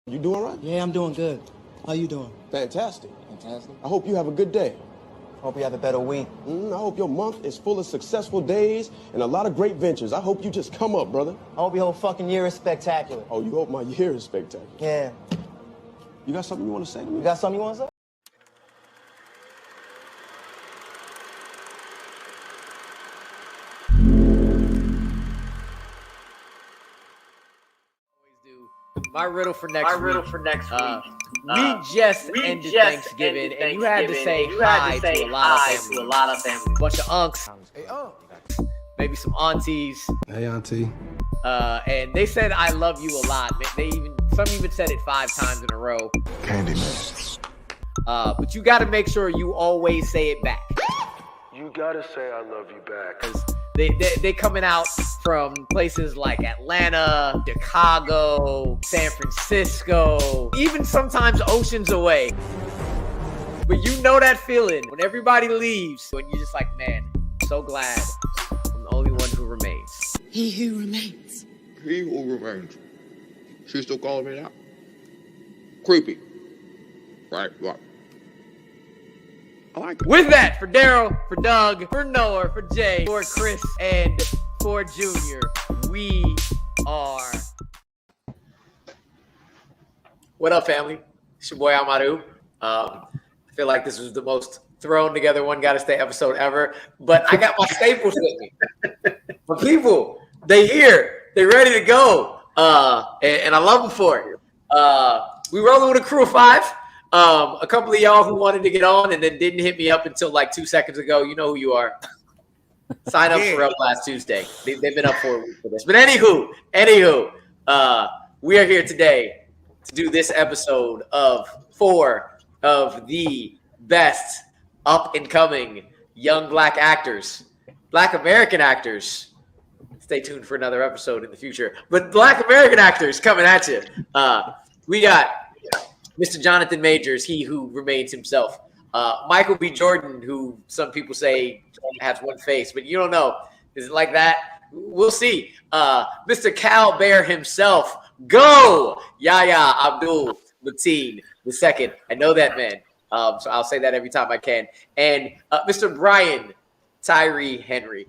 You doing all right? Yeah, I'm doing good. How you doing? Fantastic. Fantastic. I hope you have a good day. Hope you have a better week. I hope your month is full of successful days and a lot of great ventures. I hope you just come up, brother. I hope your whole fucking year is spectacular. Oh, you hope my year is spectacular? Yeah. You got something you want to say to me? You got something you want to say? My riddle for next week. We just ended Thanksgiving, and you had to say hi to a lot of family. Bunch of unks, maybe some aunties. Hey, auntie. And they said I love you a lot. Some even said it 5 times in a row. Candyman. But you got to make sure you always say it back. You gotta say I love you back. 'Cause they coming out from places like Atlanta, Chicago, San Francisco, even sometimes oceans away. But you know that feeling when everybody leaves, when you're just like, man, I'm so glad I'm the only one who remains. He who remains. He who remains. She's still calling me that? Creepy. Right. I like it. With that, for Daryl, for Doug, for Noah, for Jay, for Chris, and for Junior, we are... What up, family? It's your boy, Amaru. I feel like this was the most thrown together One Gotta Stay episode ever, but I got my staples with me. My people, they here. They ready to go. And I love them for it. We rolling with a crew of 5. A couple of y'all who wanted to get on and then didn't hit me up until like 2 seconds ago. You know who you are. Sign ups were up last Tuesday. They've been up for a week for this. But anywho, we are here today to do this episode of 4 of the best up and coming young Black actors, Black American actors. Stay tuned for another episode in the future. But Black American actors coming at you. We got Mr. Jonathan Majors, he who remains himself. Michael B. Jordan, who some people say has one face, but you don't know. Is it like that? We'll see. Mr. Cal Bear himself. Go! Yahya Abdul Mateen II. I know that man. So I'll say that every time I can. And Mr. Brian Tyree Henry.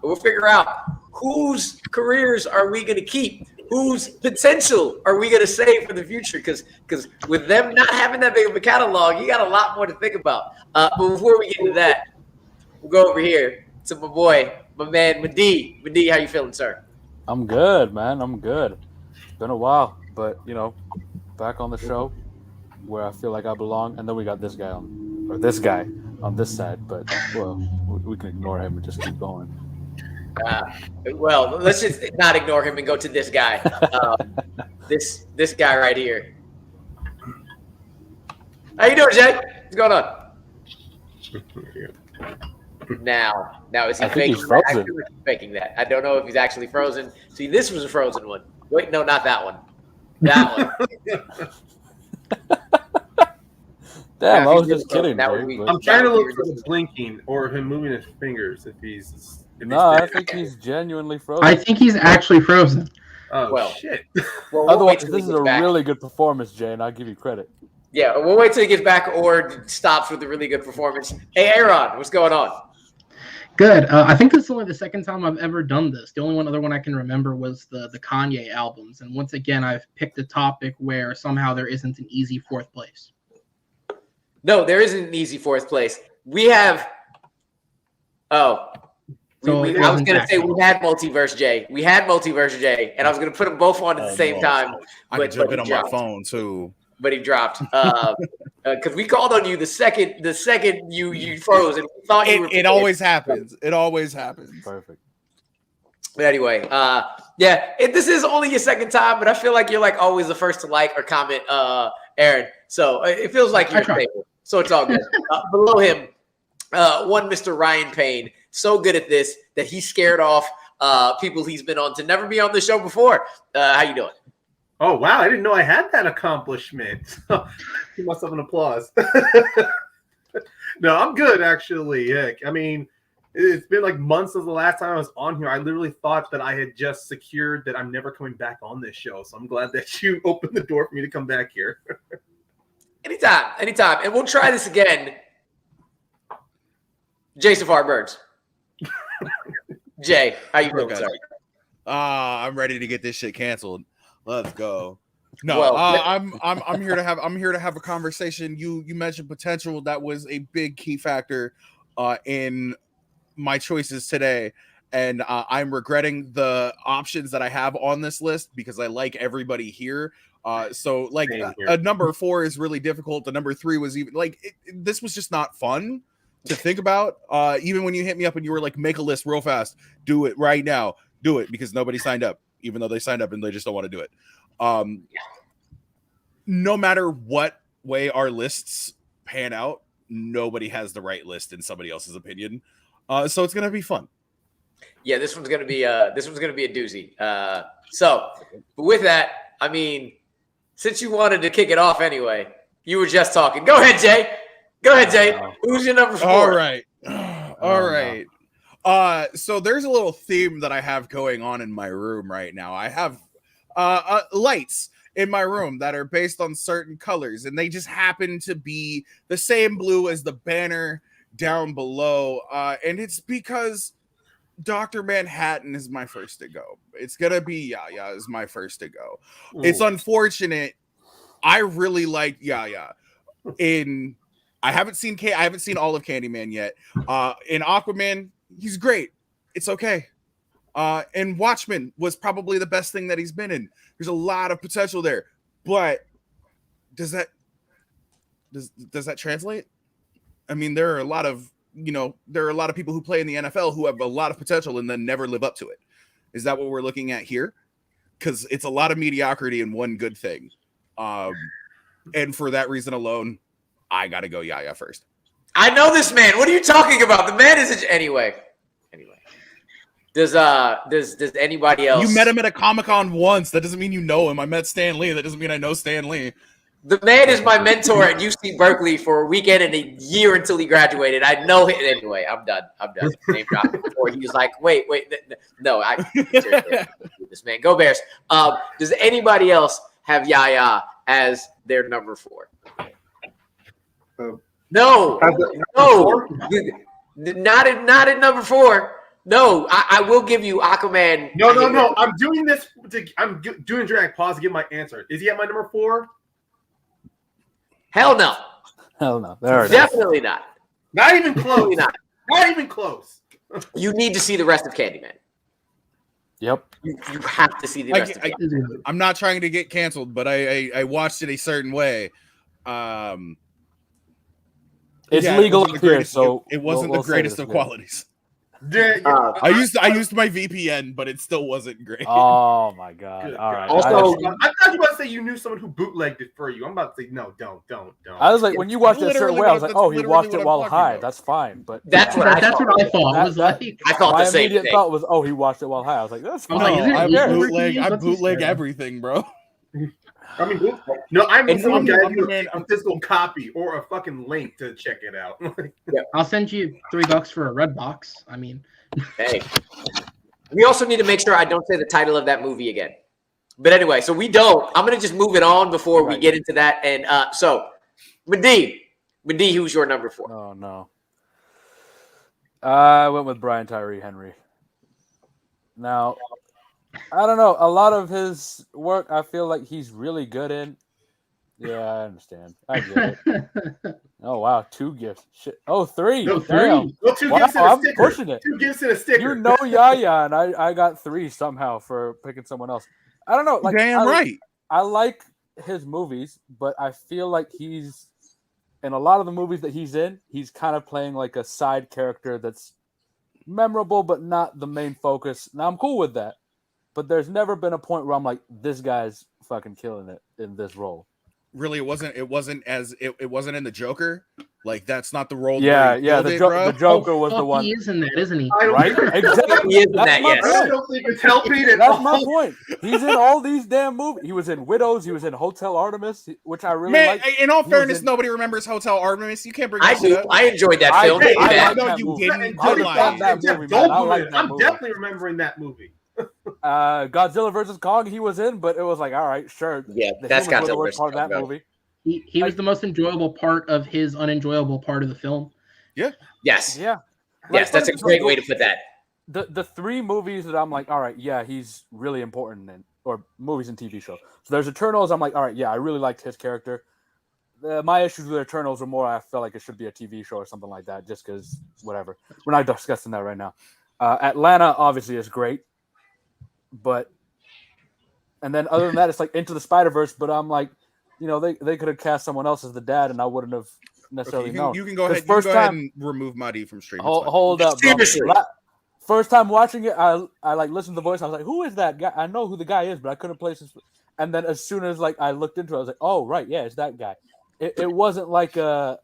We'll figure out whose careers are we going to keep? Whose potential are we going to save for the future? Because with them not having that big of a catalog, you got a lot more to think about. But before we get into that, we'll go over here to my boy, my man, Mateen. Mateen, how you feeling, sir? I'm good, man. I'm good. It's been a while, but, back on the show where I feel like I belong. And then we got this guy on this side. But, well, we can ignore him and just keep going. Well, let's just not ignore him and go to this guy. This guy right here. How you doing, Jay? What's going on? Now is he faking that? I feel like he's faking that. I don't know if he's actually frozen. See, this was a frozen one. Wait, no, not that one. That one. Damn, I was just kidding. I'm trying to look for the blinking or him moving his fingers if he's. I think he's genuinely frozen. I think he's actually frozen. Oh, well, shit. Well, otherwise, this is a really good performance, Jay, and I'll give you credit. Yeah, we'll wait till he gets back or stops with a really good performance. Hey, Aaron, what's going on? Good. I think this is only the second time I've ever done this. The only one other one I can remember was the Kanye albums. And once again, I've picked a topic where somehow there isn't an easy 4th place. No, there isn't an easy 4th place. We have... Oh... I was going to say we had Multiverse J. And I was going to put them both on at the same time. I could jump in on my phone, too. But he dropped. Because we called on you the second you froze. And we thought you were... It always happens. It always happens. Perfect. But anyway, this is only your second time, but I feel like you're like always the first to like or comment, Aaron. So it feels like you're stable. So it's all good. Below him, one Mr. Ryan Payne. So good at this that he scared off people he's been on to never be on the show before. How you doing? Oh, wow. I didn't know I had that accomplishment. Give myself an applause. No, I'm good, actually. Heck, I mean, It's been like months since the last time I was on here. I literally thought that I had just secured that I'm never coming back on this show. So I'm glad that you opened the door for me to come back here. Anytime. And we'll try this again. Jay Safar Burns. Jay, how you doing, sir? I'm ready to get this shit canceled. Let's go. No, Well, I'm here to have a conversation. You mentioned potential. That was a big key factor in my choices today, and I'm regretting the options that I have on this list because I like everybody here. So like a number 4 is really difficult. The number 3 was even like this was just not fun to think about. Even when you hit me up and you were like, make a list real fast, do it right now, do it, because nobody signed up, even though they signed up and they just don't want to do it. No matter what way our lists pan out, nobody has the right list in somebody else's opinion. So it's gonna be fun. Yeah, this one's gonna be a doozy. So with that, I mean, since you wanted to kick it off anyway, you were just talking. Go ahead, Jay. Who's your number 4? All right. So there's a little theme that I have going on in my room right now. I have lights in my room that are based on certain colors, and they just happen to be the same blue as the banner down below. And it's because Dr. Manhattan is my first to go. It's gonna be Yahya is my first to go. Ooh. It's unfortunate. I really like Yahya. I haven't seen all of Candyman yet. In Aquaman, he's great. It's okay. And Watchmen was probably the best thing that he's been in. There's a lot of potential there, but does that translate? I mean, there are a lot of people who play in the NFL who have a lot of potential and then never live up to it. Is that what we're looking at here? Because it's a lot of mediocrity in one good thing. And for that reason alone, I got to go Yahya first. I know this man. What are you talking about? The man is anyway. Does anybody else? You met him at a Comic-Con once. That doesn't mean you know him. I met Stan Lee. That doesn't mean I know Stan Lee. The man is my mentor at UC Berkeley for a weekend and a year until he graduated. I know him anyway. I'm done. Name dropping before he was like, wait, no, this man. Go Bears. Does anybody else have Yahya as their number 4? No, not at number 4. No, I will give you Aquaman. No. I'm doing this. I'm doing drag pause to get my answer. Is he at my number 4? Hell no. There it Definitely not. Not even close. Not even close. You need to see the rest of Candyman. Yep. You have to see the rest of Candyman. I'm not trying to get canceled, but I watched it a certain way. It's legal up here, so it wasn't the greatest of qualities. I used my VPN, but it still wasn't great. Oh my god! Good All right. Also, I thought you were about to say you knew someone who bootlegged it for you. I'm about to say no, don't. I was like, when you watched it a certain way, I was like, oh, he watched it while high. About. That's fine, but that's what I thought. I thought the same thing. My immediate thought was, oh, he watched it while high. I was like, that's fine. I bootleg everything, bro. I mean, no, I'm a physical copy or a fucking link to check it out. I'll send you $3 for a red box. I mean, hey, we also need to make sure I don't say the title of that movie again. But anyway, so we don't. I'm gonna just move it on before we get into that. And so, Mateen, who's your number 4? Oh no, I went with Brian Tyree Henry. Now, I don't know. A lot of his work, I feel like he's really good in. Yeah, I understand. I get it. Oh, wow. 2 gifts. Shit. Oh, 3. No, 3. Damn. Well, 2 wow, gifts and a I'm sticker. pushing it. 2 gifts and a sticker. You know Yahya, and I got 3 somehow for picking someone else. I don't know. Like, damn right. I like his movies, but I feel like he's in a lot of the movies that he's in, he's kind of playing like a side character that's memorable, but not the main focus. Now, I'm cool with that. But there's never been a point where I'm like, this guy's fucking killing it in this role. Really, it wasn't in the Joker. Like that's not the role. Yeah, where he yeah. killed it, bro. The Joker was the Fuck, one, he is in that, isn't he? I don't right? think- Exactly. He is in That's that, my yes. I point. don't think it's helping at That's my all. point. He's in all these damn movies. He was in Widows. He was in Hotel Artemis, which I really Man, like. in all He was fairness, in- nobody remembers Hotel Artemis. You can't bring I that shit do. up. I enjoyed that I film. did. I Yeah. like No, that you movie. didn't. And You're Jodie lying. Foster and That Jeff movie, man. I Goldblum. like that I'm movie. definitely remembering that movie. Godzilla versus Kong. He was in, but it was like, all right, sure. Yeah, The that's humans were the Godzilla worst part of versus that Kong. movie. He was the most enjoyable part of his unenjoyable part of the film. Yes. Yeah. Yes, that's a great way to put that. The three movies that I'm like, all right, yeah, he's really important in, or movies and TV shows. So there's Eternals. I'm like, all right, yeah, I really liked his character. My issues with Eternals are more, I felt like it should be a TV show or something like that, just because whatever. We're not discussing that right now. Atlanta obviously is great, but and then other than that, it's like Into the Spider-Verse. But I'm like, they could have cast someone else as the dad, and I wouldn't have necessarily known. You can go ahead. First You can go ahead time- and remove Muddy from stream. Hold up, bro. Seriously. First time watching it, I like listened to the voice. I was like, "Who is that guy?" I know who the guy is, but I couldn't place his. And then as soon as I looked into it, I was like, "Oh right, yeah, it's that guy." It wasn't like The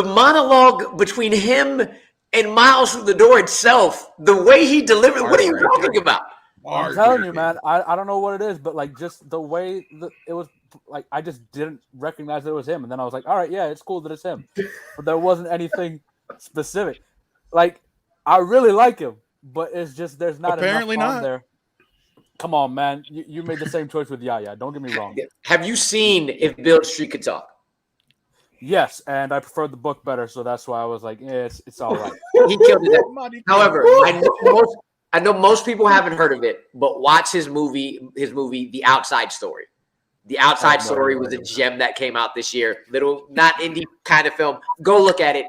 monologue between him and Miles through the door itself, the way he delivered. What are you talking about? I'm telling you, man. I don't know what it is, but like just the way that it was, like I just didn't recognize that it was him. And then I was like, "All right, yeah, it's cool that it's him," but there wasn't anything specific. Like I really like him, but it's just there's not Apparently enough not. on there. Come on, man. You made the same choice with Yahya. Don't get me wrong. Have you seen If Bill Street Could Talk? Yes, and I preferred the book better, so that's why I was like, it's all right. He killed it. However, I know most people haven't heard of it, but watch his movie, The Outside Story. The Outside Story was a gem that came out this year. Little, not indie kind of film. Go look at it.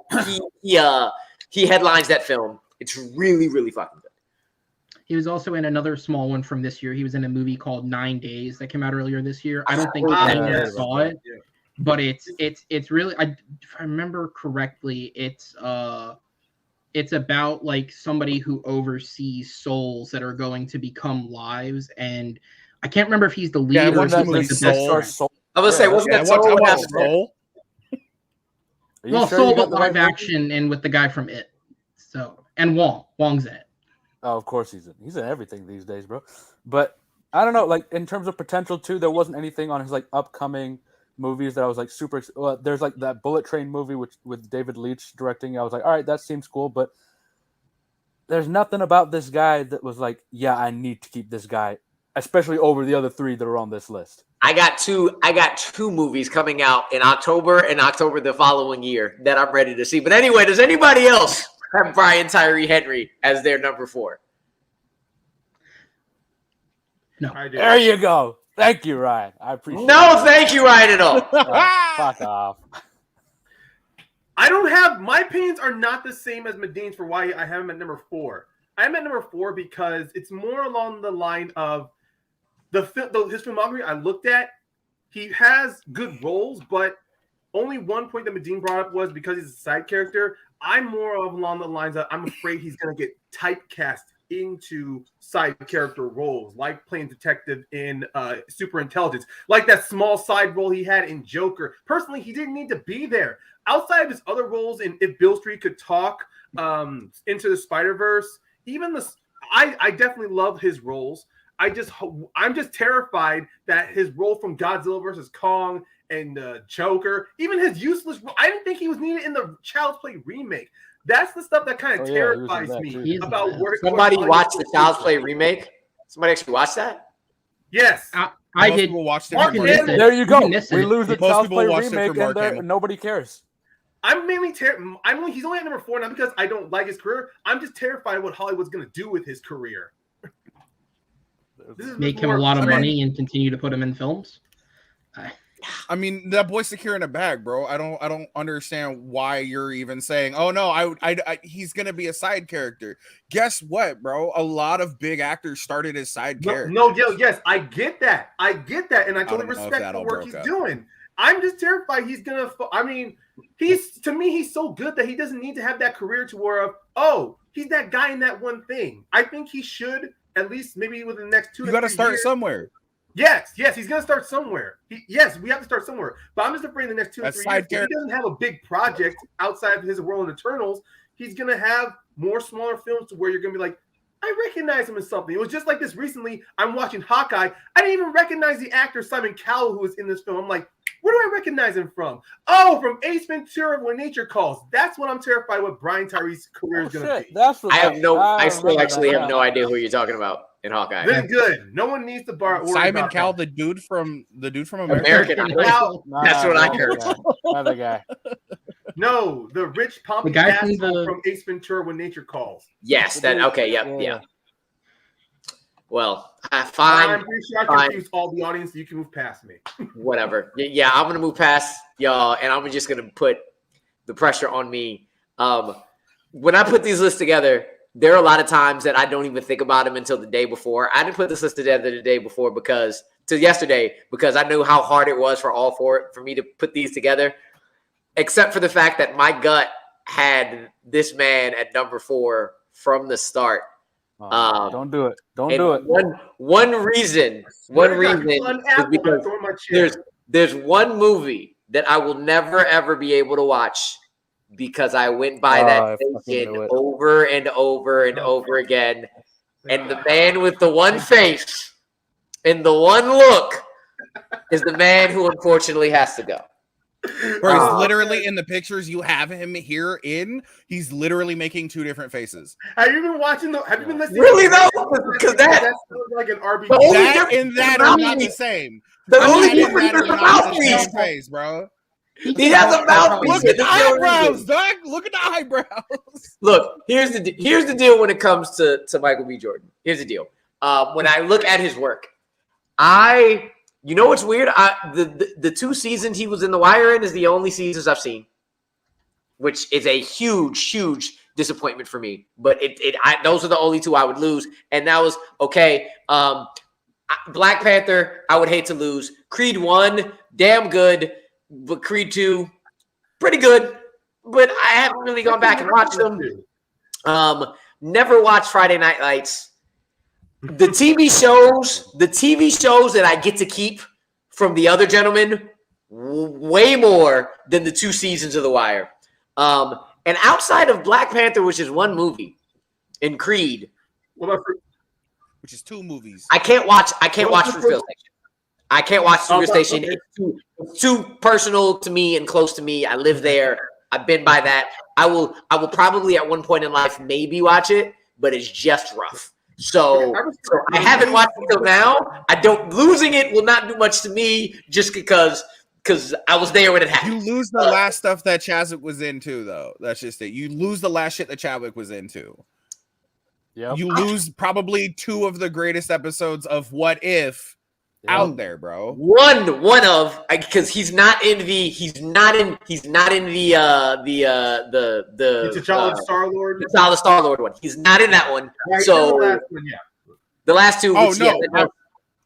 He headlines that film. It's really, really fucking good. He was also in another small one from this year. He was in a movie called 9 Days that came out earlier this year. I don't think anyone saw it, but it's really. If I remember correctly, it's about like somebody who oversees souls that are going to become lives, and I can't remember if he's the lead or if he's like the best. Soul. I was gonna say, wasn't that Soul? What happened there? Soul? Well, sure Soul you got but the right live action and with the guy from It. So and Wong's in it. Oh, of course he's in everything these days, bro. But I don't know, like in terms of potential too, there wasn't anything on his like upcoming movies that I was like super. Well, there's like that Bullet Train movie with David Leitch directing. I was like, all right, that seems cool, but there's nothing about this guy that was like, yeah, I need to keep this guy, especially over the other three that are on this list. I got two movies coming out in October and October the following year that I'm ready to see. But anyway, does anybody else have Brian Tyree Henry as their number 4? No. I do. There you go. Thank you, Ryan. I appreciate No, thank you, Ryan, at all. it. Fuck off. I don't have my opinions are not the same as Mateen's for why I have him at number 4. I'm at number 4 because it's more along the line of his filmography I looked at. He has good roles, but only one point that Mateen brought up was because he's a side character. I'm more of along the lines of I'm afraid he's going to get typecast into side character roles, like playing detective in Super Intelligence, like that small side role he had in Joker. Personally, he didn't need to be there. Outside of his other roles in If Bill Street Could Talk, Into the Spider-Verse, I definitely love his roles. I'm just terrified that his role from Godzilla versus Kong and Joker, even his useless role, I didn't think he was needed in the Child's Play remake. That's the stuff that kind of terrifies me about work. Somebody watched the Child's Play remake? Somebody actually watched that? Yes. I Most did. people watched it Mark from Hamill. Mark. There you go. You missed We it. lose the Most Child's people Play watched it remake, for Mark and Hamill. nobody cares. I'm mainly he's only at number 4 not because I don't like his career. I'm just terrified of what Hollywood's going to do with his career. Make him a lot of money and continue to put him in films. I mean, that boy's secure in a bag, bro. I don't understand why you're even saying, "Oh no, I he's gonna be a side character." Guess what, bro? A lot of big actors started as side characters. Yes, I get that, and I totally don't know if respect that the all work broke he's up. doing. I'm just terrified he's gonna. I mean, he's so good that he doesn't need to have that career to where he's that guy in that one thing. I think he should at least maybe within the next 2 You to got to 3 start years. somewhere. Yes, he's gonna start somewhere. Yes, we have to start somewhere. But I'm just afraid in the next 2 or 3 years, if he doesn't have a big project outside of his World of Eternals, he's gonna have more smaller films to where you're gonna be like, I recognize him in something. It was just like this recently. I'm watching Hawkeye. I didn't even recognize the actor Simon Cowell who was in this film. I'm like, where do I recognize him from? Oh, from Ace Ventura: When Nature Calls. That's what I'm terrified what Brian Tyree's career is going to be. I still actually have no idea who you're talking about in Hawkeye. They're good. No one needs to borrow. Simon Cowell, the dude from American Idol. That's what I heard. Another guy. No, the rich pompous asshole from Ace Ventura: When Nature Calls. Yes, that okay. Yeah. Well, fine. I'm pretty sure I confused all the audience. So you can move past me. Whatever. Yeah, I'm gonna move past y'all, and I'm just gonna put the pressure on me. When I put these lists together, there are a lot of times that I don't even think about them until the day before. I didn't put this list together the day before because I knew how hard it was for me to put these together. Except for the fact that my gut had this man at number 4 from the start. Don't do it. Don't do it. One reason is because there's one movie that I will never ever be able to watch because I went by that thinking over and over and over again, and the man with the one face and the one look is the man who unfortunately has to go. Bro, he's literally in the pictures you have him here in. He's literally making 2 different faces. Have you been watching? Have you been listening? Really though? Because that's like an RB. That and that are not the same. The only difference is the mouthpiece, face, bro. He has a mouthpiece. Look at the eyebrows, Doc. Look at the eyebrows. Look, here's the deal when it comes to Michael B. Jordan. Here's the deal. When I look at his work, you know what's weird? The 2 seasons he was in The Wire in is the only seasons I've seen, which is a huge, huge disappointment for me. But those are the only 2 I would lose, and that was okay. Black Panther, I would hate to lose. Creed 1, damn good, but Creed 2, pretty good. But I haven't really gone back and watched them. Never watched Friday Night Lights. The TV shows that I get to keep from the other gentlemen, way more than the 2 seasons of The Wire. And outside of Black Panther, which is 1 movie, and Creed, which is 2 movies, I can't watch Fruitvale Station. I can't watch Fruitvale Station. It's too personal to me and close to me. I live there. I've been by that. I will probably at one point in life maybe watch it, but it's just rough. So I haven't watched it till now. Losing it will not do much to me just because I was there when it happened. You lose the last stuff that Chadwick was into, though. That's just it. You lose the last shit that Chadwick was into. Yep. You lose probably 2 of the greatest episodes of What If out there, bro. One of because he's not in the T'Challa Star-Lord. T'Challa Star-Lord one. He's not in that one. Right, So the last 2. Oh no.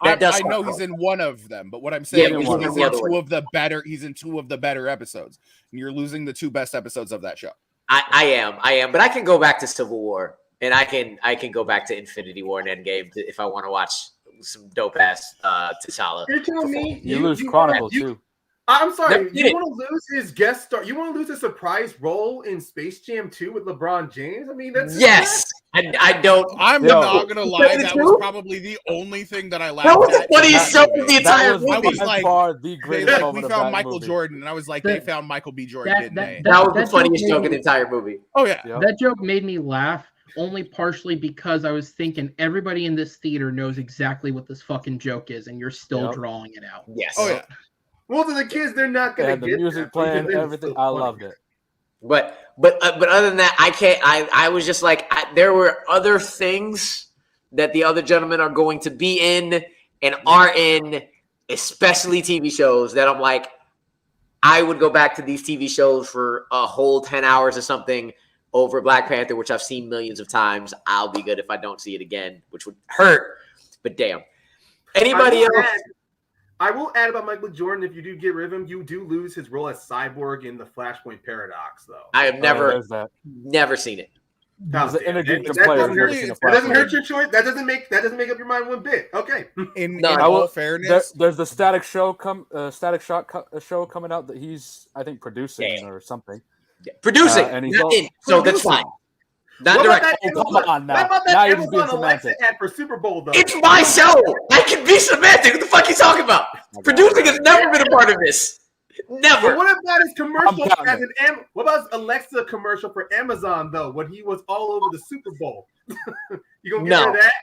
I know he's in one of them, but what I'm saying is he's in 2 of the better. He's in 2 of the better episodes, and you're losing the 2 best episodes of that show. I am, but I can go back to Civil War, and I can go back to Infinity War and Endgame if I want to watch some dope ass T'Challa. You're telling me you lose Chronicles too. I'm sorry. You want to lose his guest star? You want to lose a surprise role in Space Jam 2 with LeBron James? I mean, that's I don't. I'm not gonna lie. That was probably the only thing that I laughed at. That was the funniest show of the entire movie. I was like, the greatest we found Michael Jordan, and I was like, they found Michael B. Jordan, didn't they? That was the funniest joke in the entire movie. Oh yeah, that joke made me laugh. Only partially because I was thinking everybody in this theater knows exactly what this fucking joke is, and you're still drawing it out. Yes. Oh yeah. Well, to the kids, they're not gonna get the music playing, everything. I loved it. But other than that, I can't. I was just like, there were other things that the other gentlemen are going to be in and are in, especially TV shows that I'm like, I would go back to these TV shows for a whole 10 hours or something over Black Panther, which I've seen millions of times. I'll be good if I don't see it again, which would hurt. But damn. Anybody else? I will add about Michael Jordan. If you do get rid of him, you do lose his role as Cyborg in the Flashpoint Paradox, though. I have never seen it. He's an Interdiction That player. doesn't Never hurt- seen a that flat doesn't footer. hurt your choice. That doesn't make up your mind one bit. Okay. In I all will- fairness, There's the Static Show show coming out that he's I think producing or something. Producing, and he's not all- in, so that's fine. Not What about direct. that Oh, come Amazon- on now. What about Now that you're just being Amazon Alexa semantic. ad for Super Bowl though? It's my show. I can be semantic. What the fuck are you talking about? Producing has never been a part of this. But Never. what about his commercial I'm as what about his Alexa commercial for Amazon though? When he was all over the Super Bowl, you gonna get rid of that?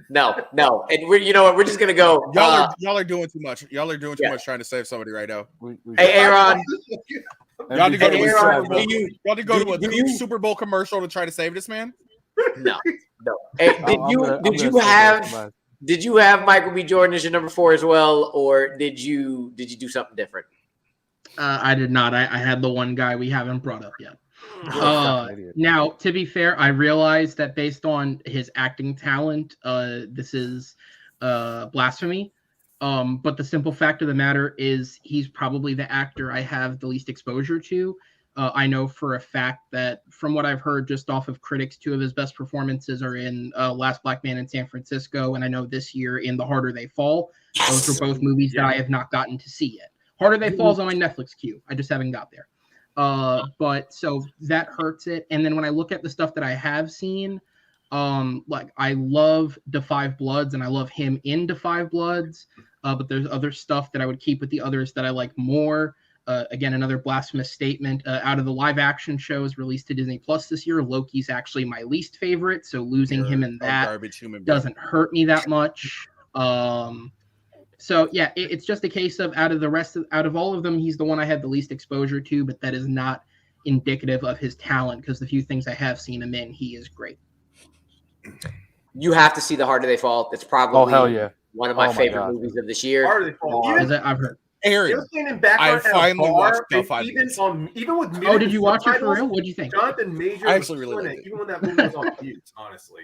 No. And we're, you know what? We're just gonna go. y'all are doing too much. Y'all are doing too much trying to save somebody right now. Hey, Aaron. Y'all to go to Aaron, a Super Bowl commercial to try to save this man? No. Hey, did you have Michael B. Jordan as your number 4 as well, or did you do something different? I did not. I had the one guy we haven't brought up yet. Now, to be fair, I realized that based on his acting talent, this is blasphemy. But the simple fact of the matter is he's probably the actor I have the least exposure to. I know for a fact that from what I've heard just off of critics, 2 of his best performances are in Last Black Man in San Francisco, and I know this year in The Harder They Fall. Those are both movies that I have not gotten to see yet. Harder They Fall is on my Netflix queue. I just haven't got there. But so that hurts it. And then when I look at the stuff that I have seen, like I love Da 5 Bloods and I love him in Da 5 Bloods. But there's other stuff that I would keep with the others that I like more. Again, another blasphemous statement. Out of the live action shows released to Disney Plus this year, Loki's actually my least favorite. So losing him in that doesn't hurt me that much. So yeah, it's just a case of out of all of them, he's the one I had the least exposure to, but that is not indicative of his talent because the few things I have seen him in, he is great. You have to see The Harder They Fall. It's probably hell yeah. one of my favorite movies of this year. Harder They Fall. I've heard. Aaron, in background I finally watched the Da 5 even with Oh, did you watch it for real? What'd you think? Jonathan Majors I actually was really doing liked it. even when that movie was on mute, honestly.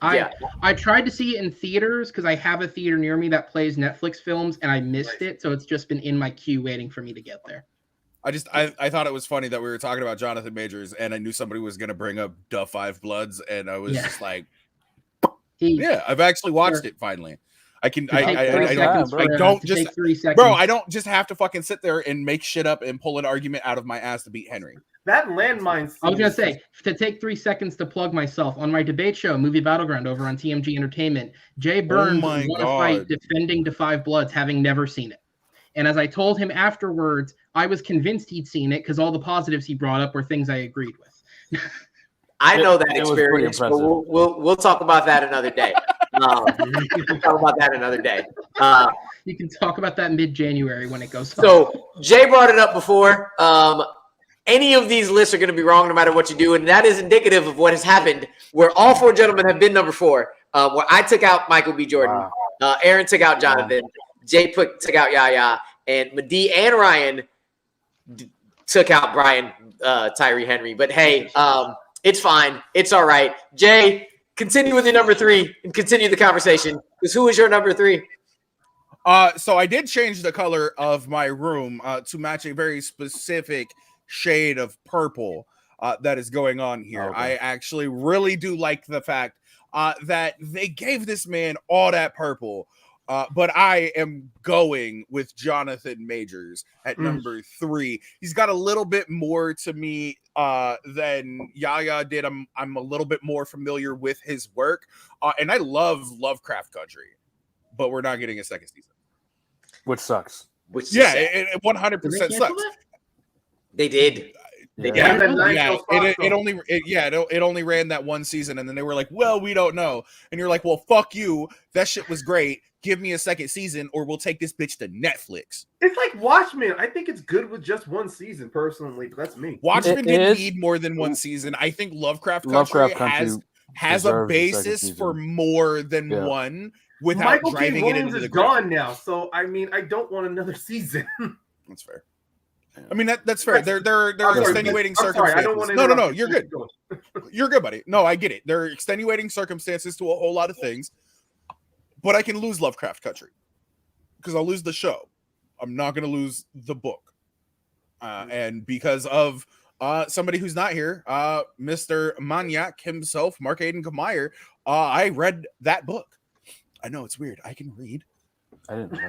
I tried to see it in theaters because I have a theater near me that plays Netflix films and I missed it, so it's just been in my queue waiting for me to get there. I thought it was funny that we were talking about Jonathan Majors and I knew somebody was gonna bring up Da 5 Bloods and I was just like, I've actually watched it finally. I don't just have to fucking sit there and make shit up and pull an argument out of my ass to beat Henry. That landmine scene. I was gonna say to take 3 seconds to plug myself on my debate show, Movie Battleground over on TMG Entertainment. Jay Burns won a fight defending Da 5 Bloods, having never seen it. And as I told him afterwards, I was convinced he'd seen it because all the positives he brought up were things I agreed with. I know that experience, but we'll talk about that another day. You can talk about that another day. You can talk about that mid-January when it goes. So Jay brought it up before. Any of these lists are going to be wrong no matter what you do, and that is indicative of what has happened. Where all 4 gentlemen have been number 4. Where I took out Michael B. Jordan, Aaron took out Jonathan, Jay took out Yahya, and Mateen and Ryan took out Brian Tyree Henry. But hey, it's fine. It's all right. Jay, continue with your number 3 and continue the conversation. Because who is your number 3? So I did change the color of my room to match a very specific shade of purple that is going on here. Okay. I actually really do like the fact that they gave this man all that purple. But I am going with Jonathan Majors at number 3. He's got a little bit more to me than Yahya did. I'm a little bit more familiar with his work. And I love Lovecraft Country, but we're not getting a second season. Which sucks. It 100% sucks. They did. It only ran that one season, and then they were like, "Well, we don't know," and you're like, "Well, fuck you. That shit was great. Give me a second season, or we'll take this bitch to Netflix." It's like Watchmen. I think it's good with just one season, personally, but that's me. Watchmen didn't need more than one season. I think Lovecraft Country has a basis for more than one without Michael driving K. it Williams into the is ground. gone now, so I mean, I don't want another season. That's fair. I mean that's fair. There are extenuating circumstances. I don't want to no. You're good. You're good, buddy. No, I get it. There are extenuating circumstances to a whole lot of things, but I can lose Lovecraft Country because I'll lose the show. I'm not going to lose the book, and because of somebody who's not here, Mr. Maniac himself, Mark Aiden Kmeyer. I read that book. I know it's weird. I can read. I didn't know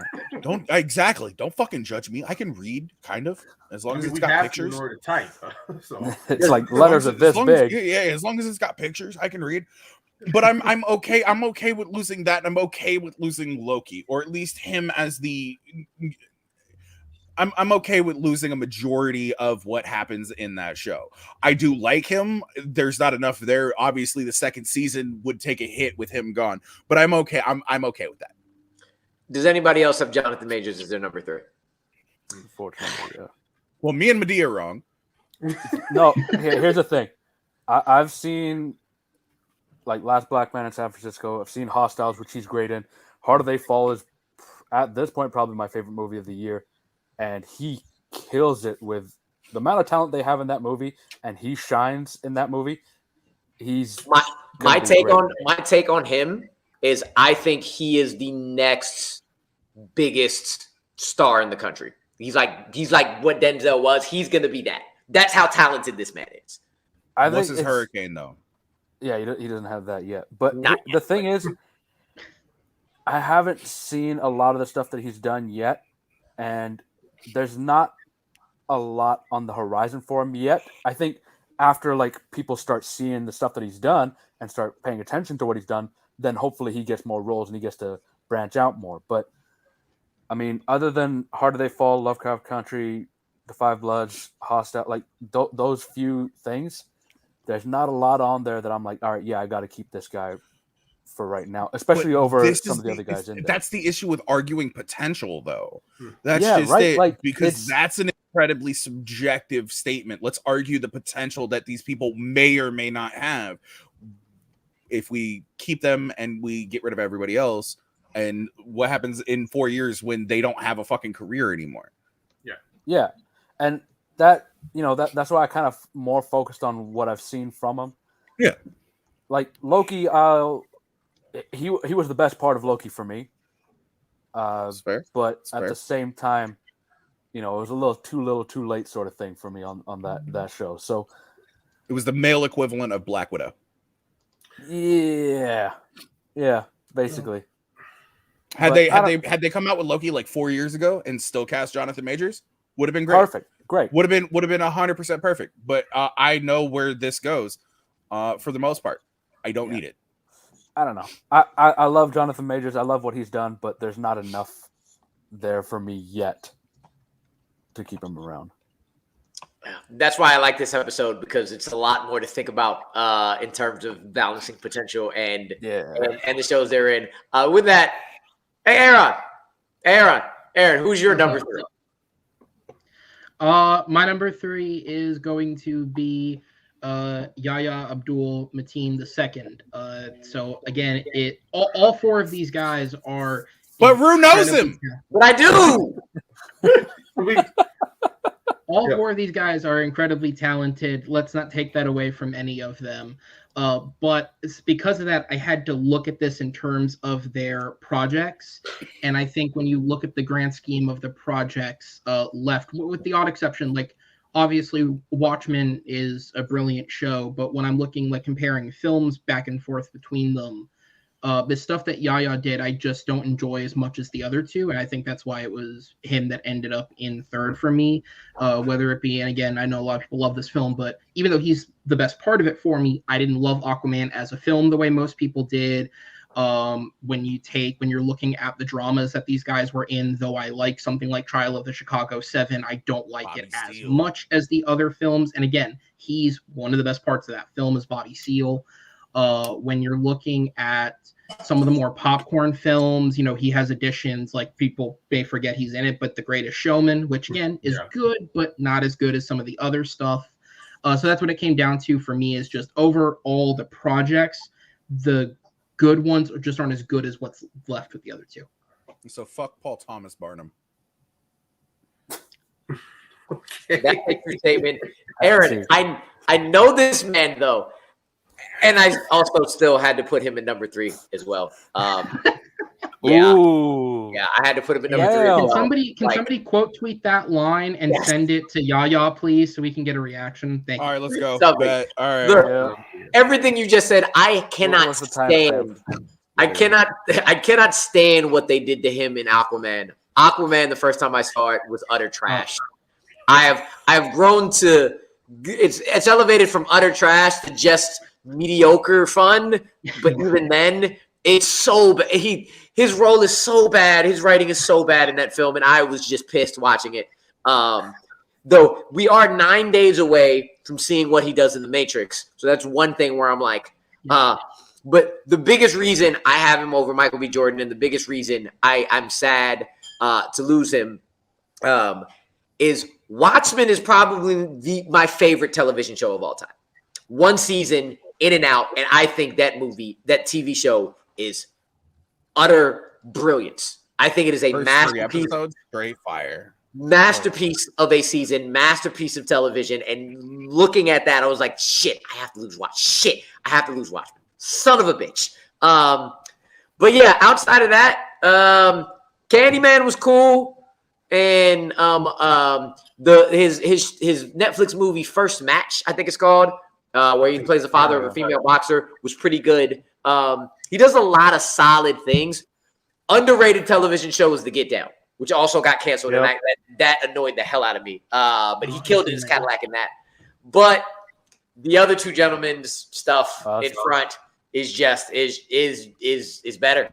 that. Don't fucking judge me. I can read, kind of, as long as it's we got have pictures. to in order to type. So It's like letters are this big. As long as it's got pictures, I can read. But I'm okay. I'm okay with losing that. And I'm okay with losing Loki, or at least him as the. I'm okay with losing a majority of what happens in that show. I do like him. There's not enough there. Obviously, the second season would take a hit with him gone. But I'm okay. I'm okay with that. Does anybody else have Jonathan Majors as their number 3? Unfortunately, yeah. Well, me and Medea are wrong. No, here's the thing. I've seen like Last Black Man in San Francisco. I've seen Hostiles, which he's great in. Harder They Fall is at this point probably my favorite movie of the year, and he kills it with the amount of talent they have in that movie, and he shines in that movie. He's my take on him is I think he is the next biggest star in the country. He's like what Denzel was. He's gonna be that. That's how talented this man is. This is Hurricane though. Yeah, he doesn't have that yet. But the thing is, I haven't seen a lot of the stuff that he's done yet, and there's not a lot on the horizon for him yet. I think after like people start seeing the stuff that he's done and start paying attention to what he's done, then hopefully he gets more roles and he gets to branch out more. But I mean, other than Harder They Fall, Lovecraft Country, The Five Bloods, Hostile, like those few things, there's not a lot on there that I'm like, all right, yeah, I got to keep this guy for right now, especially over some of the other guys in there. That's the issue with arguing potential, though. That's just right? it, like, because that's an incredibly subjective statement. Let's argue the potential that these people may or may not have. If we keep them and we get rid of everybody else, and what happens in 4 years when they don't have a fucking career anymore? Yeah, and that that's why I kind of more focused on what I've seen from him. Yeah, like Loki, he was the best part of Loki for me. Fair. But at the same time, it was a little too late sort of thing for me on that show. So it was the male equivalent of Black Widow. Yeah, basically. Had they come out with Loki like 4 years ago and still cast Jonathan Majors, would have been great. Perfect, great. Would have been 100% perfect. But I know where this goes. For the most part, I don't need it. I don't know. I love Jonathan Majors. I love what he's done, but there's not enough there for me yet to keep him around. That's why I like this episode, because it's a lot more to think about in terms of balancing potential and the shows they're in. With that, hey Aaron, who's your number 3? My number 3 is going to be Yahya Abdul Mateen II. So again, all 4 of these guys are. But Rue knows him. But I do. All 4 of these guys are incredibly talented. Let's not take that away from any of them. But it's because of that, I had to look at this in terms of their projects. And I think when you look at the grand scheme of the projects left, with the odd exception, like obviously Watchmen is a brilliant show, but when I'm looking like comparing films back and forth between them, the stuff that Yahya did, I just don't enjoy as much as the other 2. And I think that's why it was him that ended up in 3rd for me, whether it be, and again, I know a lot of people love this film, but even though he's the best part of it for me, I didn't love Aquaman as a film the way most people did. When you're looking at the dramas that these guys were in, though I like something like Trial of the Chicago 7, I don't like Bobby it Seale. As much as the other films. And again, he's one of the best parts of that film is Bobby Seale. When you're looking at some of the more popcorn films, he has additions like people may forget he's in it, but The Greatest Showman, which again is good, but not as good as some of the other stuff. So that's what it came down to for me, is just overall the projects, the good ones just aren't as good as what's left with the other 2. So fuck Paul Thomas Barnum. Okay. That makes your statement. Aaron, I know this man though. And I also still had to put him in number 3 as well. Yeah, Ooh. yeah, I had to put him at number Yeah. three. as Can well. somebody quote tweet that line and Yes. send it to Yahya, please, so we can get a reaction? Thank All you. right, let's go. Something. Bet. All right. Look, Yeah. everything you just said, I cannot What's the timestamp? stand. I cannot stand what they did to him in Aquaman. Aquaman, the first time I saw it, was utter trash. I have grown to it's elevated from utter trash to just mediocre fun. But even then, it's so bad. His role is so bad. His writing is so bad in that film, and I was just pissed watching it. Though we are 9 days away from seeing what he does in The Matrix, so that's one thing where I'm like, But the biggest reason I have him over Michael B. Jordan, and the biggest reason I'm sad to lose him, is Watchmen is probably my favorite television show of all time. One season, in and out, and I think that TV show is utter brilliance. I think it is a First 3 masterpiece. episodes, straight fire. Masterpiece of a season, masterpiece of television. And looking at that, I was like, shit, I have to lose Watchmen. Son of a bitch. But yeah, outside of that, Candyman was cool. And his Netflix movie First Match, I think it's called, where he plays the father of a female boxer, was pretty good. He does a lot of solid things. Underrated television show is The Get Down, which also got canceled, and that annoyed the hell out of me. But he killed it as Cadillac in that. But the other two gentlemen's stuff in front is just is better.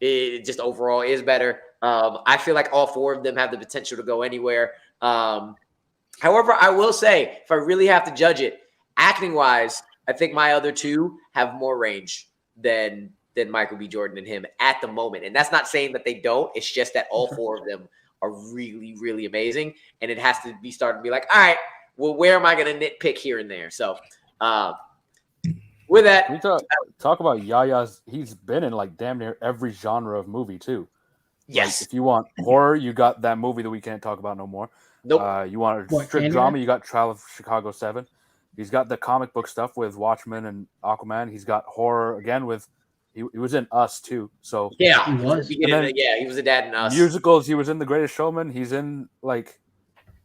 It just overall is better. I feel like all 4 of them have the potential to go anywhere. However, I will say, if I really have to judge it, acting wise, I think my other 2 have more range than Michael B. Jordan and him at the moment. And that's not saying that they don't. It's just that all 4 of them are really, really amazing. And it has to be starting to be like, all right, well, where am I going to nitpick here and there? So with that. We talk about Yahya's. He's been in like damn near every genre of movie too. Yes. Like, if you want horror, you got that movie that we can't talk about no more. Nope. You want a strict drama, you got Trial of Chicago 7. He's got the comic book stuff with Watchmen and Aquaman. He's got horror again with he was in Us too. So yeah, he was. He was a dad in Us. Musicals, he was in The Greatest Showman. He's in like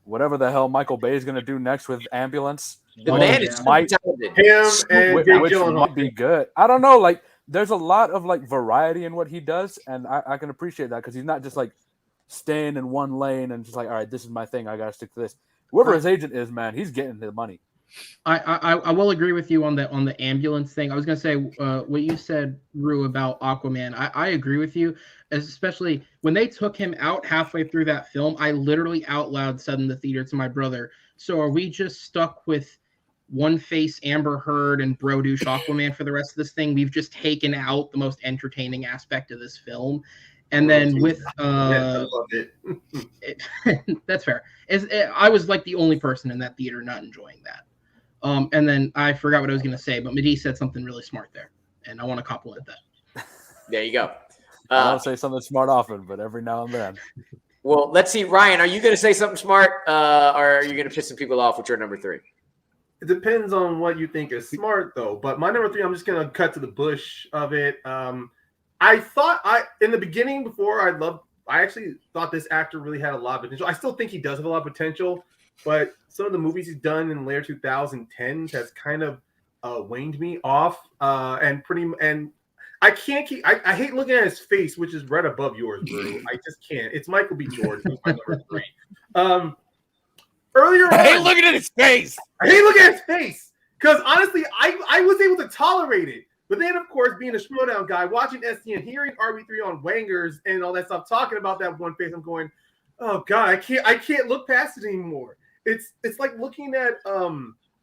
whatever the hell Michael Bay is going to do next with Ambulance. The man is talented. Him and Jake which Gyllenhaal might be good. I don't know. Like, there's a lot of like variety in what he does, and I can appreciate that because he's not just like staying in one lane and just like, all right, this is my thing. I got to stick to this. Whoever his agent is, man, he's getting the money. I will agree with you on the ambulance thing. I was gonna say what you said, Rue, about Aquaman. I agree with you, especially when they took him out halfway through that film. I literally out loud said in the theater to my brother, "So are we just stuck with one face Amber Heard and bro douche Aquaman for the rest of this thing? We've just taken out the most entertaining aspect of this film." And then with that's fair. I was like the only person in that theater not enjoying that. And then I forgot what I was going to say, but Mateen said something really smart there, and I want to compliment that. There you go. I don't say something smart often, but every now and then. Well, let's see. Ryan, are you going to say something smart, or are you going to piss some people off with your number 3? It depends on what you think is smart, though. But my number 3, I'm just going to cut to the bush of it. I thought in the beginning, I actually thought this actor really had a lot of potential. I still think he does have a lot of potential, but some of the movies he's done in later 2010s has kind of waned me off. And I can't keep. I hate looking at his face, which is right above yours, Drew. I just can't. It's Michael B. Jordan, who's my number 3. Earlier on, I hate looking at his face. Because honestly, I was able to tolerate it. But then, of course, being a Schmodown guy, watching SDN, hearing RB3 on Wangers and all that stuff, talking about that one face, I'm going, oh God, I can't look past it anymore. It's like looking at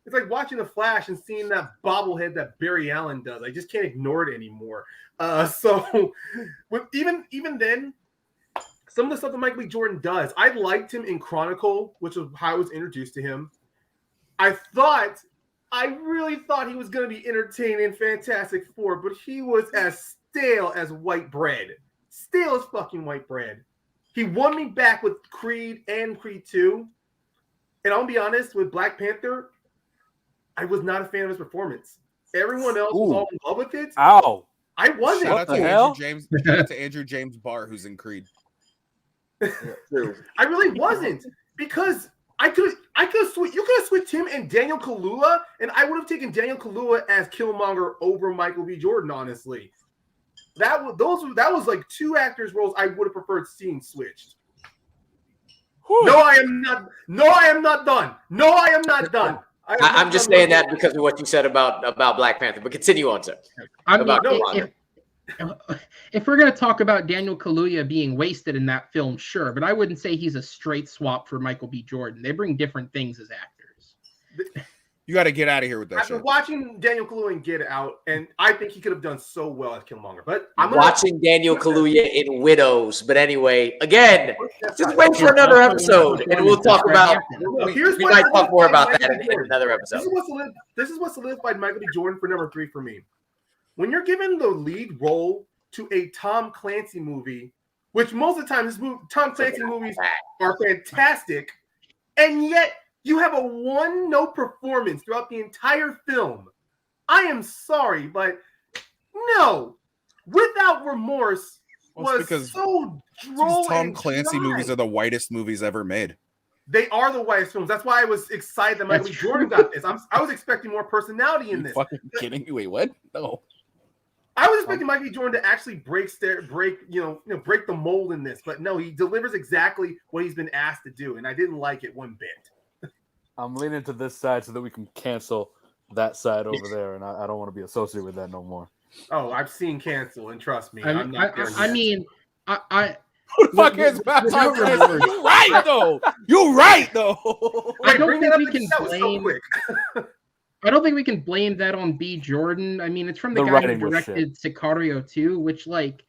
it's like watching The Flash and seeing that bobblehead that Barry Allen does. I just can't ignore it anymore. So even then, some of the stuff that Michael B. Jordan does, I liked him in Chronicle, which is how I was introduced to him. I really thought he was going to be entertaining in Fantastic Four, but he was as stale as white bread. Stale as fucking white bread. He won me back with Creed and Creed 2. And I'll be honest, with Black Panther, I was not a fan of his performance. Everyone else was all in love with it. Ow. I wasn't. Shout out to the hell? Andrew James. Shout out to Andrew James Barr, who's in Creed. I really wasn't, because you could have switched him and Daniel Kaluuya, and I would have taken Daniel Kaluuya as Killmonger over Michael B. Jordan. Honestly, that was like two actors' roles I would have preferred seeing switched. Whew. No, I am not. No, I am not done. No, I am not done. I'm just saying that because of what you said about Black Panther. But continue on, sir. I mean, About if we're going to talk about Daniel Kaluuya being wasted in that film, sure, but I wouldn't say he's a straight swap for Michael B. Jordan. They bring different things as actors. You got to get out of here with that I've been shit. watching Daniel Kaluuya in Get Out, and I think he could have done so well as Killmonger. But I'm watching Daniel Kaluuya in Widows. But anyway, again, just wait for another episode, and we'll talk about. We might talk more about that in another episode. This is what solidified Michael B. Jordan for number 3 for me. When you're given the lead role to a Tom Clancy movie, which most of the time Tom Clancy movies are fantastic, and yet you have a one-note performance throughout the entire film. I am sorry, but no, Without Remorse was so droll. Tom Clancy movies are the whitest movies ever made. They are the whitest films. That's why I was excited that Michael B. Jordan got this. I was expecting more personality in this. Fucking kidding me? Wait, what? No. I was expecting Michael B. Jordan to actually break the mold in this, but no, he delivers exactly what he's been asked to do, and I didn't like it one bit. I'm leaning to this side so that we can cancel that side over there, and I don't want to be associated with that no more. Oh, I've seen cancel, and trust me, I mean, Who the fuck cares about Tom Clancy? You're right, though. You're right, though. I don't think we can blame. I don't think we can blame that on B. Jordan. I mean, it's from the guy who directed Sicario 2, which, like,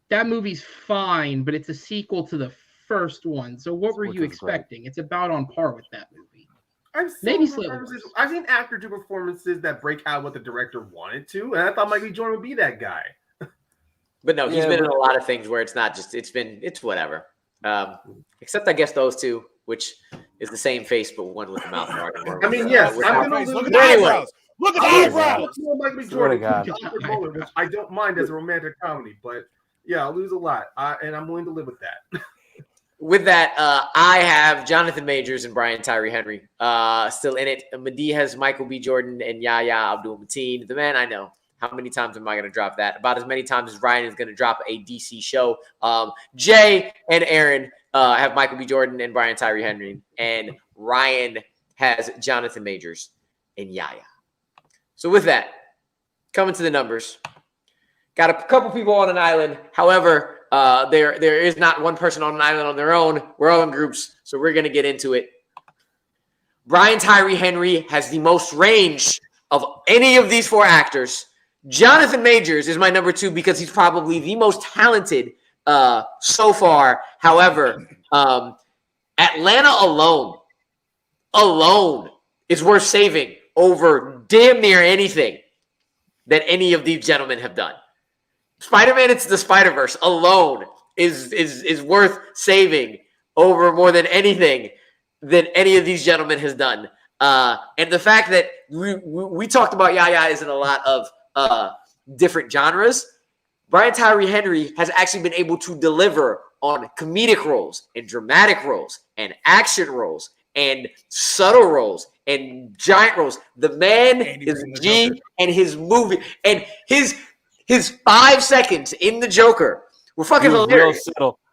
that movie's fine, but it's a sequel to the first one. So what were you expecting? It's about on par with that movie. I've seen actor do performances that break out what the director wanted to, and I thought Michael B. Jordan would be that guy. But no, he's been in a lot of things where it's not just it's whatever. Except I guess those two, which is the same face but one with the mouth guard. I mean, yes, I'm gonna look at the eyebrows. Look at the eyebrows. Michael B. Jordan, which I don't mind as a romantic comedy, but yeah, I'll lose a lot, and I'm willing to live with that. With that, I have Jonathan Majors and Brian Tyree Henry still in it. Medea has Michael B. Jordan and Yahya Abdul Mateen. The man I know. How many times am I going to drop that? About as many times as Ryan is going to drop a DC show. Jay and Aaron have Michael B. Jordan and Brian Tyree Henry. And Ryan has Jonathan Majors and Yahya. So with that, coming to the numbers. Got a couple people on an island. However, there is not one person on an island on their own. We're all in groups, so we're going to get into it. Brian Tyree Henry has the most range of any of these four actors. Jonathan Majors is my number 2 because he's probably the most talented so far. However, Atlanta alone is worth saving over damn near anything that any of these gentlemen have done. Spider-Man Into the Spider-Verse alone is worth saving over more than anything that any of these gentlemen has done. And the fact that we talked about Yahya is in a lot of different genres. Brian Tyree Henry has actually been able to deliver on comedic roles and dramatic roles and action roles and subtle roles and giant roles. The man is G, and his movie and his 5 seconds in The Joker were fucking hilarious.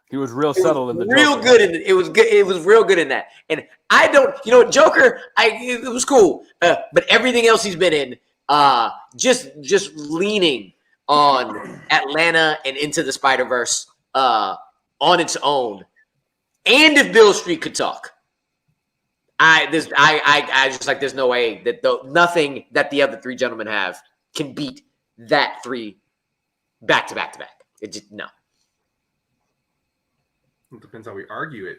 He was real subtle in the real Joker. good in it. It was good. It was real good in that. And I don't, Joker. It was cool. But everything else he's been in, just leaning on Atlanta and Into the Spider-Verse on its own. And if Bill Street could talk, I just like. There's no way that nothing that the other three gentlemen have can beat that 3 back to back to back. It just no. It depends how we argue it.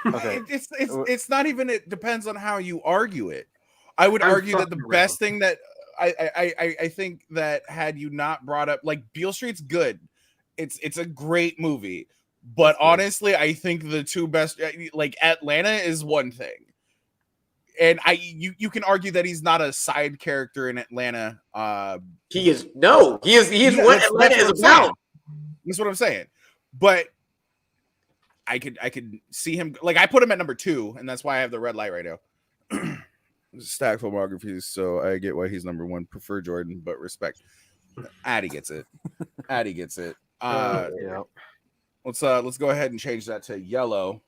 Okay. It's not even. It depends on how you argue it. I would argue that the best thing that I think that had you not brought up, like, Beale Street's good. It's a great movie, but honestly, I think the two best, like, Atlanta is one thing. and you can argue that he's not a side character in Atlanta. He is what Atlanta is about. That's what I'm saying. But I could see him, like, I put him at number 2, and that's why I have the red light right now. Stack filmographies, so I get why he's number 1. Prefer Jordan, but respect. Addy gets it. Yeah. Let's go ahead and change that to yellow.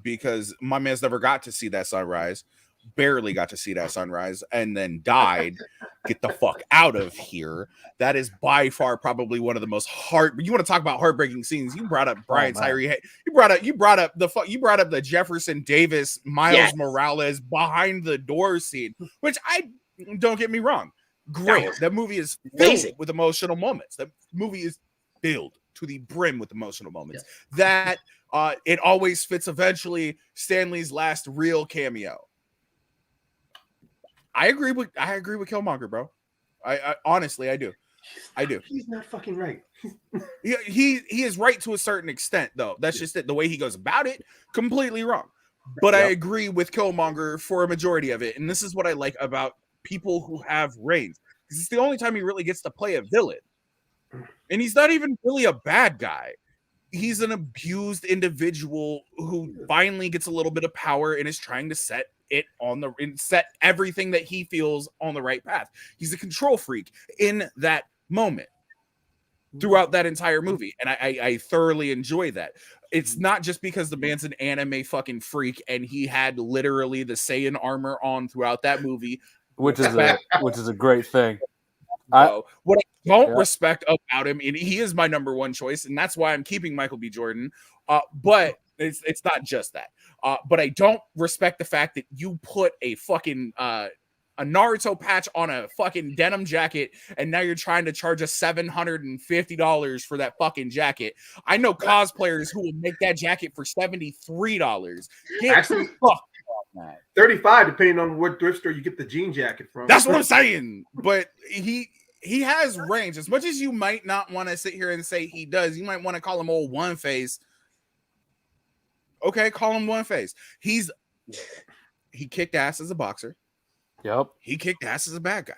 Because my man's never got to see that sunrise, barely got to see that sunrise, and then died. Get the fuck out of here. That is by far probably one of the most you want to talk about heartbreaking scenes. You brought up Brian Tyree. You brought up the Jefferson Davis, Miles Morales behind the door scene, which don't get me wrong. Great. That movie is filled with emotional moments. That movie is filled to the brim with emotional moments. That it always fits eventually Stanley's last real cameo. I agree with Killmonger, bro. I honestly, I do. He's not fucking right. He is right to a certain extent, though. That's just it. The way he goes about it, completely wrong. But I agree with Killmonger for a majority of it. And this is what I like about people who have range. Because it's the only time he really gets to play a villain. And he's not even really a bad guy. He's an abused individual who finally gets a little bit of power and is trying to set everything that he feels on the right path. He's a control freak in that moment throughout that entire movie. And I thoroughly enjoy that. It's not just because the man's an anime fucking freak and he had literally the Saiyan armor on throughout that movie. Which is a great thing. What I don't respect about him, and he is my number 1 choice, and that's why I'm keeping Michael B. Jordan. But it's not just that. But I don't respect the fact that you put a fucking a Naruto patch on a fucking denim jacket, and now you're trying to charge us $750 for that fucking jacket. I know cosplayers who will make that jacket for $73. Actually, fuck. 35, depending on what thrift store you get the jean jacket from. That's what I'm saying. But he has range. As much as you might not want to sit here and say he does, you might want to call him old One Face. Okay, call him One Face. He kicked ass as a boxer. Yep. He kicked ass as a bad guy.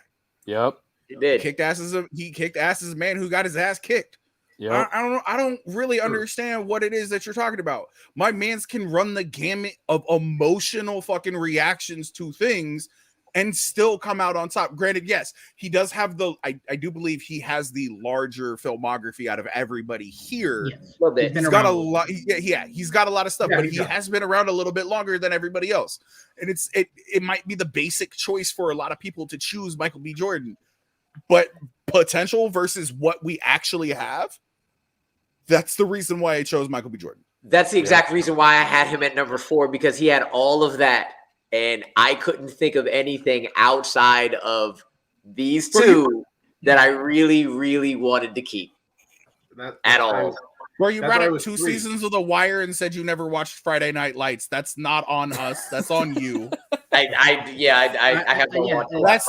Yep. He did. He kicked ass as a man who got his ass kicked. Yep. I don't really understand what it is that you're talking about. My mans can run the gamut of emotional fucking reactions to things and still come out on top. Granted, yes, he does have I do believe he has the larger filmography out of everybody here. Yes. He's got a lot. He's got a lot of stuff, but he has been around a little bit longer than everybody else. And it might be the basic choice for a lot of people to choose Michael B. Jordan, but potential versus what we actually have. That's the reason why I chose Michael B. Jordan. That's the exact reason why I had him at number 4, because he had all of that. And I couldn't think of anything outside of these two that I really, really wanted to keep at all. Bro, you brought up 2 seasons of The Wire and said you never watched Friday Night Lights. That's not on us. That's on you. I have no watch.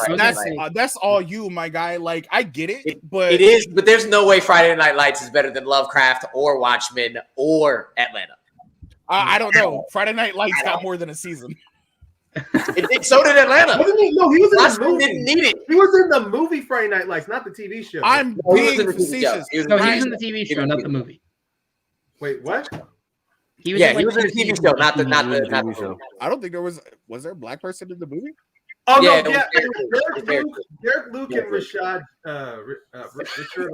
That's all you, my guy. Like, I get it, but it is. But there's no way Friday Night Lights is better than Lovecraft or Watchmen or Atlanta. I don't know. Friday Night Lights got more than a season. So did Atlanta. No, he was in Watchmen the movie. didn't need it. He was in the movie Friday Night Lights, not the TV show. I'm being facetious. No, he was in the TV show, not the movie. Wait, what? He was in the TV show, not the show. I don't think there was there a black person in the movie? Oh yeah, no, Derek Luke and Rashad Richard.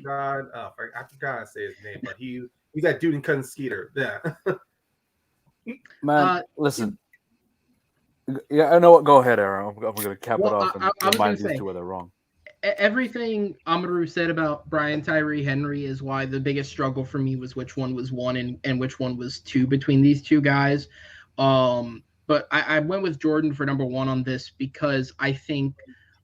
I forgot to say his name, but he's that dude in Cousin Skeeter. Yeah. Man, listen. Yeah, I know what. Go ahead, Aaron. I'm going to cap it off and remind these two where they're wrong. Everything Amaru said about Brian Tyree Henry is why the biggest struggle for me was which one was 1 and which one was 2 between these two guys. But I went with Jordan for number 1 on this because I think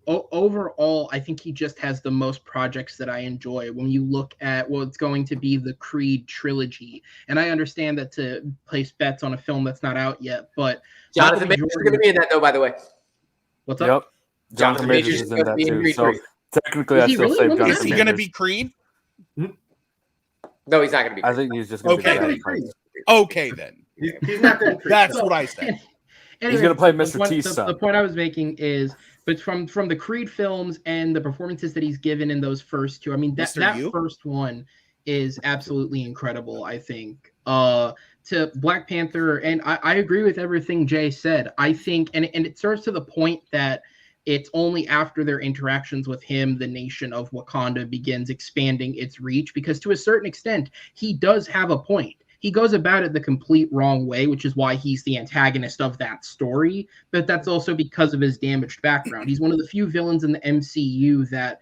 overall, I think he just has the most projects that I enjoy. When you look at, it's going to be the Creed trilogy. And I understand that to place bets on a film that's not out yet, but Jonathan Majors is going to be in that, though, by the way. What's up? Yep. Jonathan Majors is in that too. So technically, I still say Jonathan Majors. Is he going to be Creed? No, he's not going to be Creed. I think he's just going to be Creed. Okay, then. He's not going to be Creed. That's what I said. He's gonna play Mr. The point- T's the- son. The point I was making is, but from the Creed films and the performances that he's given in those first two, I mean that first one is absolutely incredible. I think to Black Panther, and I agree with everything Jay said. I think, and it serves to the point that it's only after their interactions with him, the nation of Wakanda begins expanding its reach, because to a certain extent, he does have a point. He goes about it the complete wrong way, which is why he's the antagonist of that story. But that's also because of his damaged background. He's one of the few villains in the MCU that,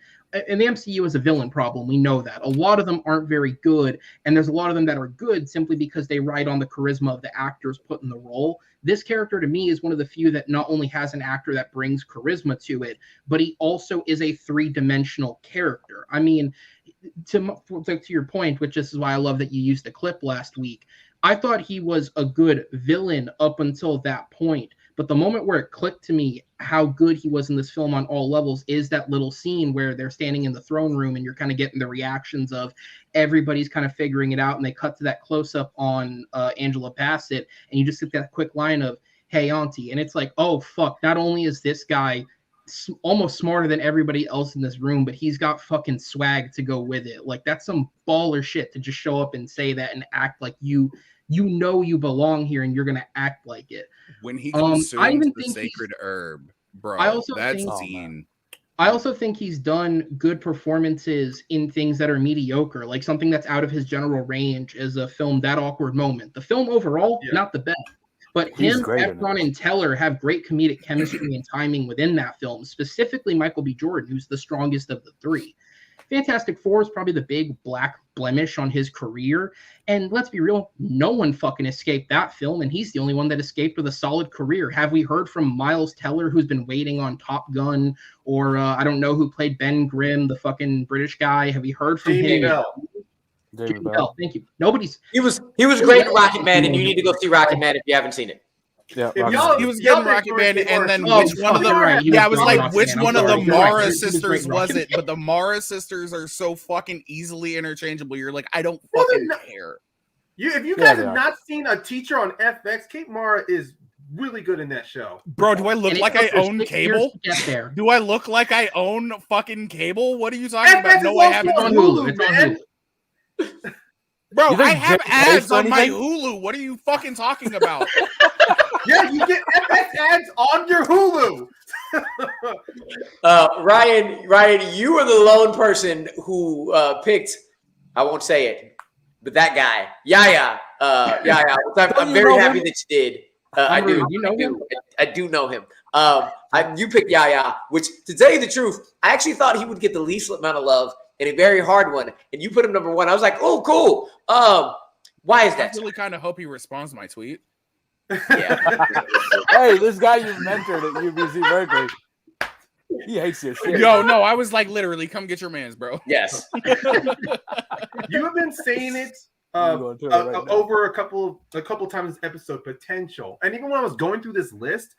and the MCU is a villain problem. We know that. A lot of them aren't very good, and there's a lot of them that are good simply because they ride on the charisma of the actors put in the role. This character, to me, is one of the few that not only has an actor that brings charisma to it, but he also is a three-dimensional character. I mean, to your point, which is why I love that you used the clip last week, I thought he was a good villain up until that point. But the moment where it clicked to me how good he was in this film on all levels is that little scene where they're standing in the throne room and you're kind of getting the reactions of everybody's kind of figuring it out. And they cut to that close up on Angela Bassett, and you just get that quick line of, "Hey, auntie." And it's like, oh, fuck. Not only is this guy almost smarter than everybody else in this room, but he's got fucking swag to go with it. Like, that's some baller shit to just show up and say that and act like you know you belong here and you're gonna act like it. When he consumes the sacred herb, bro, I also think he's done good performances in things that are mediocre, like something that's out of his general range is a film, That Awkward Moment. The film overall, not the best. But him, Efron, and Teller have great comedic chemistry and timing within that film, specifically Michael B. Jordan, who's the strongest of the three. Fantastic Four is probably the big black blemish on his career. And let's be real, no one fucking escaped that film, and he's the only one that escaped with a solid career. Have we heard from Miles Teller, who's been waiting on Top Gun, or I don't know who played Ben Grimm, the fucking British guy? Have we heard from him? Jamie Bell. Thank you. He was great in Rocket Man, and you need to go see Rocket Man if you haven't seen it. Yeah, he was getting Rocket Man, and then which one of the I was like, which one of the Mara sisters was it? But the Mara sisters are so fucking easily interchangeable. You're like, I don't fucking care. If you guys have not seen A Teacher on FX, Kate Mara is really good in that show. Bro, do I look like I own cable? Do I look like I own fucking cable? What are you talking about? No, I haven't. On Hulu. It's on Hulu. Bro, I have ads on my Hulu. What are you fucking talking about? Yeah, you get FX ads on your Hulu. Ryan, you were the lone person who picked, I won't say it, but that guy, Yahya. I'm very happy that you did. I do know him. You picked Yahya, which, to tell you the truth, I actually thought he would get the least amount of love in a very hard one, and you put him number one. I was like, oh, cool. Why is that? I really kind of hope he responds to my tweet. Yeah. Hey, this guy you mentored at UBC Berkeley, he hates your shit. Yo, no, I was like, literally, come get your mans, bro. Yes. You have been saying it over a couple times this episode, potential. And even when I was going through this list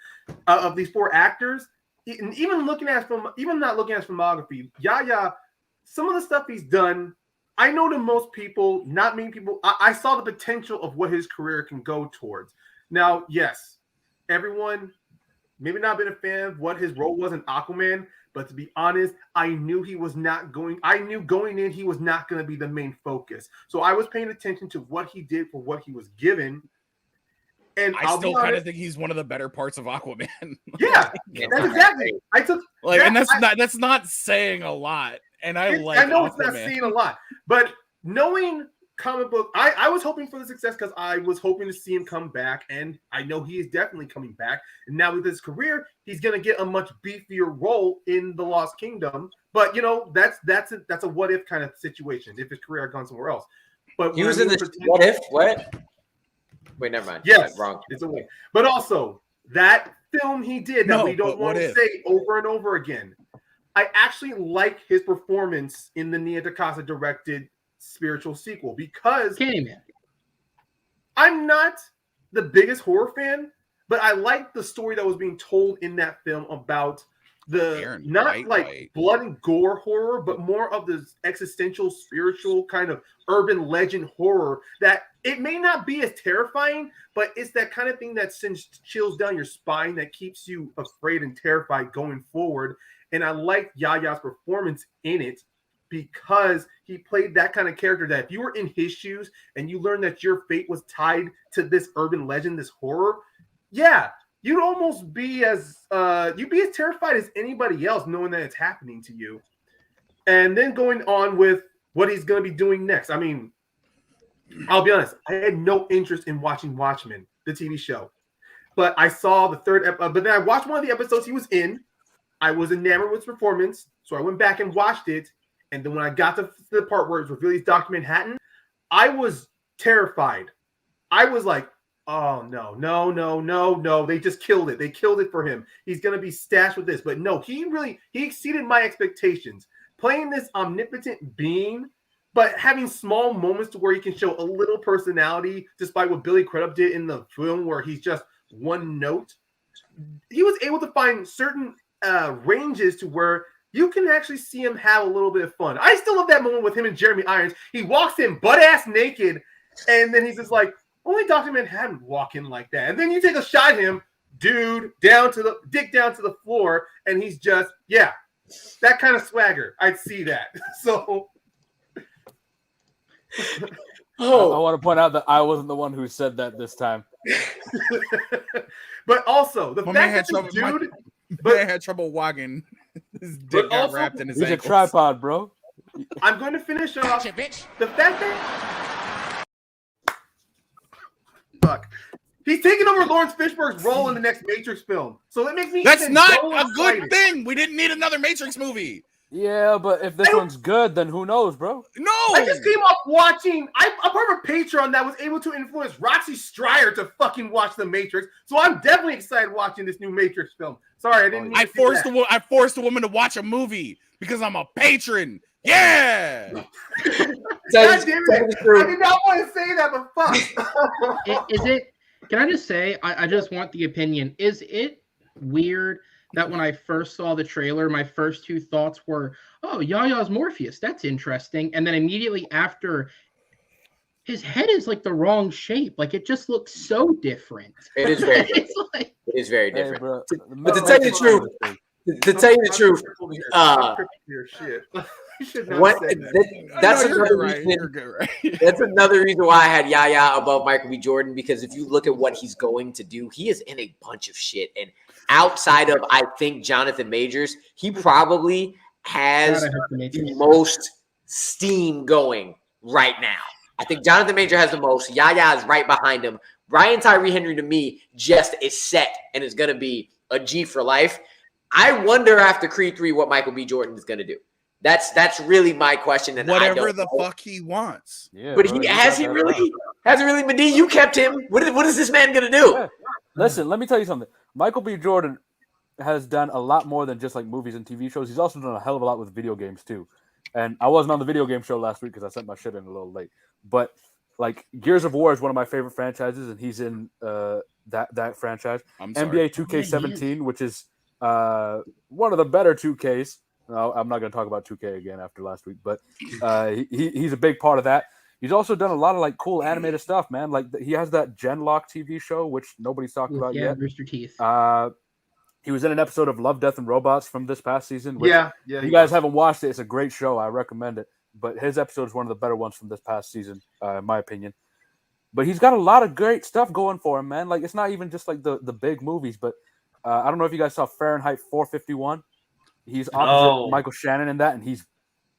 of these four actors, and even not looking at his filmography, Yahya, some of the stuff he's done, I know to most people, not many people, I saw the potential of what his career can go towards. Now, yes, everyone maybe not been a fan of what his role was in Aquaman, but to be honest, I knew going in he was not going to be the main focus. So I was paying attention to what he did for what he was given. And I still kind of think he's one of the better parts of Aquaman. Yeah, that's exactly. That's not saying a lot. And I know Aquaman. It's not saying a lot, but knowing comic book, I was hoping for the success because I was hoping to see him come back, and I know he is definitely coming back. And now with his career, he's going to get a much beefier role in the Lost Kingdom. But that's a what if kind of situation if his career had gone somewhere else. But he was in this what if what? Wait, never mind. Yes, wrong. It's a way. But also that film he did that we don't want to say over and over again. I actually like his performance in the Nia DaCosta directed spiritual sequel because I'm not the biggest horror fan, but I like the story that was being told in that film about not like blood and gore horror, but more of this existential, spiritual kind of urban legend horror that it may not be as terrifying, but it's that kind of thing that sends chills down your spine that keeps you afraid and terrified going forward. And I like Yahya's performance in it because he played that kind of character that if you were in his shoes and you learned that your fate was tied to this urban legend, this horror, yeah, you'd almost be as terrified as anybody else knowing that it's happening to you. And then going on with what he's going to be doing next. I mean, I'll be honest, I had no interest in watching Watchmen, the TV show. But I saw the third episode, but then I watched one of the episodes he was in. I was enamored with his performance, so I went back and watched it. And then when I got to the part where it's revealed he's Dr. Manhattan, I was terrified. I was like, oh, no. They just killed it. They killed it for him. He's going to be stashed with this. But no, he exceeded my expectations. Playing this omnipotent being, but having small moments to where he can show a little personality, despite what Billy Crudup did in the film where he's just one note. He was able to find certain ranges to where you can actually see him have a little bit of fun. I still love that moment with him and Jeremy Irons. He walks in butt-ass naked, and then he's just like, only Dr. Manhattan would walk in like that. And then you take a shot at him, dick down to the floor, and he's just, yeah, that kind of swagger. I'd see that. So, I want to point out that I wasn't the one who said that this time. But also the fact that I had trouble walking. His dick got wrapped in his ankles. He's a tripod, bro. I'm going to finish off the fact that he's taking over Lawrence Fishburne's role in the next Matrix film. So that makes me. That's not a good thing. We didn't need another Matrix movie. Yeah, but if this one's good, then who knows, bro? No! I just came off watching. I'm part of a Patreon that was able to influence Roxy Stryer to fucking watch The Matrix. So I'm definitely excited watching this new Matrix film. Sorry, I didn't. I forced a woman to watch a movie because I'm a patron. Yeah. God damn it! I did not want to say that, but fuck. Is it? Can I just say? I just want the opinion. Is it weird that when I first saw the trailer, my first two thoughts were, oh, Yahya's Morpheus. That's interesting. And then immediately after, his head is like the wrong shape. Like, it just looks so different. It is very different. Like, it is very different. Hey, but to tell you the truth, that's another reason why I had Yahya above Michael B. Jordan, because if you look at what he's going to do, he is in a bunch of shit. And outside of, I think, Jonathan Majors, he probably has the most steam going right now. I think Jonathan Major has the most. Yahya is right behind him. Brian Tyree Henry, to me, just is set and is going to be a G for life. I wonder after Creed 3 what Michael B. Jordan is going to do. That's really my question. And whatever the fuck he wants. Yeah, but has he really? Mateen, you kept him. What is this man going to do? Yeah. Listen, let me tell you something. Michael B. Jordan has done a lot more than just like movies and TV shows. He's also done a hell of a lot with video games too. And I wasn't on the video game show last week because I sent my shit in a little late. But like Gears of War is one of my favorite franchises, and he's in that franchise. NBA 2K17, which is one of the better 2Ks. No, I'm not going to talk about 2K again after last week, but he's a big part of that. He's also done a lot of like cool animated stuff, man. Like he has that Genlock TV show, which nobody's talked about yet. Yeah, Rooster Teeth. He was in an episode of Love, Death, and Robots from this past season. Yeah. If you guys haven't watched it, it's a great show. I recommend it. But his episode is one of the better ones from this past season, in my opinion. But he's got a lot of great stuff going for him, man. Like it's not even just like the big movies, but I don't know if you guys saw Fahrenheit 451. He's opposite Michael Shannon in that, and he's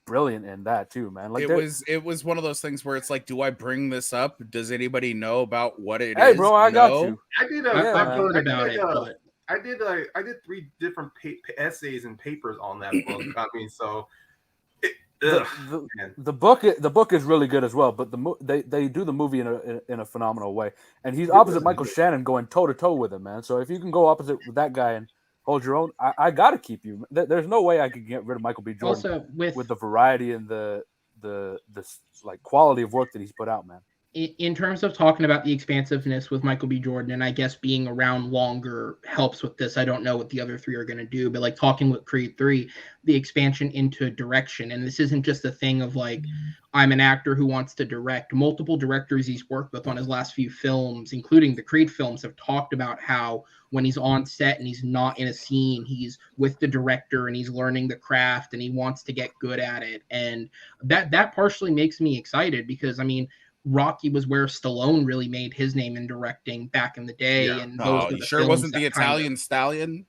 brilliant in that too, man. Like it was one of those things where it's like, do I bring this up? Does anybody know about what it is? Hey, bro, I got you. I've heard about it. But I did 3 different essays and papers on that book. I mean, so the book is really good as well. But they do the movie in a phenomenal way, and he's opposite Michael Shannon, going toe to toe with him, man. So if you can go opposite with that guy and hold your own, I got to keep you. There's no way I could get rid of Michael B. Jordan also with the variety and the like quality of work that he's put out, man. in terms of talking about the expansiveness with Michael B. Jordan, and I guess being around longer helps with this. I don't know what the other three are going to do, but like talking with Creed 3, the expansion into direction. And this isn't just a thing of like, I'm an actor who wants to direct. Multiple directors he's worked with on his last few films, including the Creed films, have talked about how when he's on set and he's not in a scene, he's with the director and he's learning the craft and he wants to get good at it. And that partially makes me excited because, I mean, Rocky was where Stallone really made his name in directing back in the day. Yeah. And those You sure wasn't the Italian Stallion?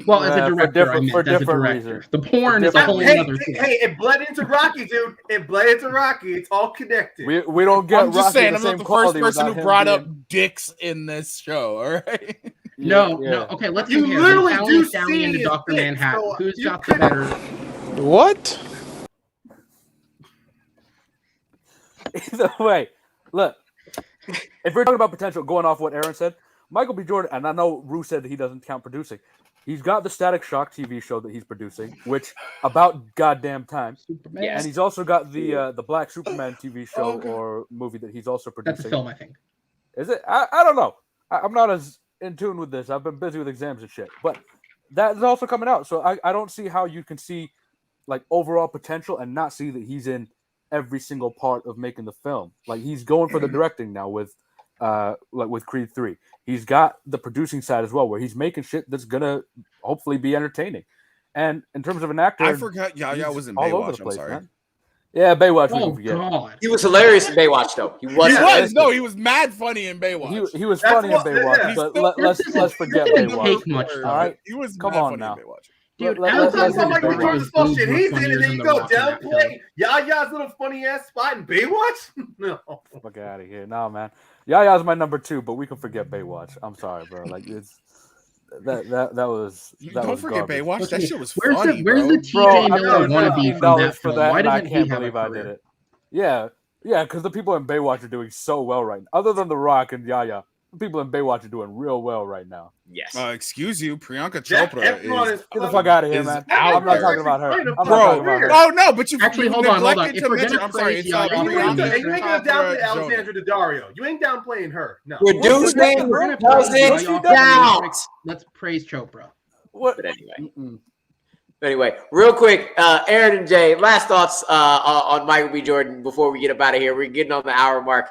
Well, as a director, for different reasons. The porn is a whole other thing. Hey, it bled into Rocky, dude. It bled into Rocky. It's all connected. We don't get. I'm just Rocky saying, the I'm not same the first quality person who without him brought up being- dicks in this show. All right. No. Okay, let's compare. Literally do Stallion to see Dr. it, Manhattan. so Who's you got the better? What? Either way, look. If we're talking about potential, going off what Aaron said, Michael B. Jordan, and I know Rue said that he doesn't count producing. He's got the Static Shock TV show that he's producing, which about goddamn time. Superman. And he's also got the Black Superman TV show or movie that he's also producing. That's a film, I think. Is it? I don't know. I'm not as in tune with this. I've been busy with exams and shit. But that is also coming out. So I don't see how you can see like overall potential and not see that he's in every single part of making the film. Like he's going for the directing now with Creed 3. He's got the producing side as well, where he's making shit that's gonna hopefully be entertaining. And in terms of an actor, I forgot Yahya was in all over Baywatch. the place, I'm sorry. man. Yeah, Baywatch. Oh, We can forget. God. He was hilarious in Baywatch, though. He was. No, he was mad funny in Baywatch. He was That's funny what- in Baywatch, yeah. but let's forget This doesn't Baywatch. take much, though. All right, He was come mad on funny now. in Baywatch. Dude, Let- I'm let- talking let's- about Michael B. Baywatch Jordan's is bullshit. more He's funny in it, than then you The go Rock in that downplay Yahya's little funny ass spot in Baywatch? No. Fuck out of here, nah, man. Yaya's my number 2, but we can forget Baywatch. I'm sorry, bro. Like it's that was. That Don't was forget garbage. Baywatch. That shit was Where's funny, where's bro. the Bro, TJ I Miller paid wannabe from that $15 for film? that, Why and I doesn't he can't have a believe I did career? it. Yeah, because the people in Baywatch are doing so well right now. Other than The Rock and Yaya, the people in Baywatch are doing real well right now. Yes. Excuse you, Priyanka Jack Chopra Efron is. Get the fuck out of here, is man. out I'm not there. talking about her. I'm not Bro, talking about her. oh no, but you Actually, you hold on. neglected If to we're mention. gonna I'm sorry, praise it's Yahya, You ain't Priyanka gonna downplay Chopra Alexandra Jonas. Daddario. You ain't downplaying her. No. Producing We're gonna doesn't praise Yahya for count. Matrix. Let's praise Chopra. What? But anyway. Mm-mm. Anyway, real quick, Aaron and Jay, last thoughts on Michael B. Jordan before we get up out of here. We're getting on the hour mark.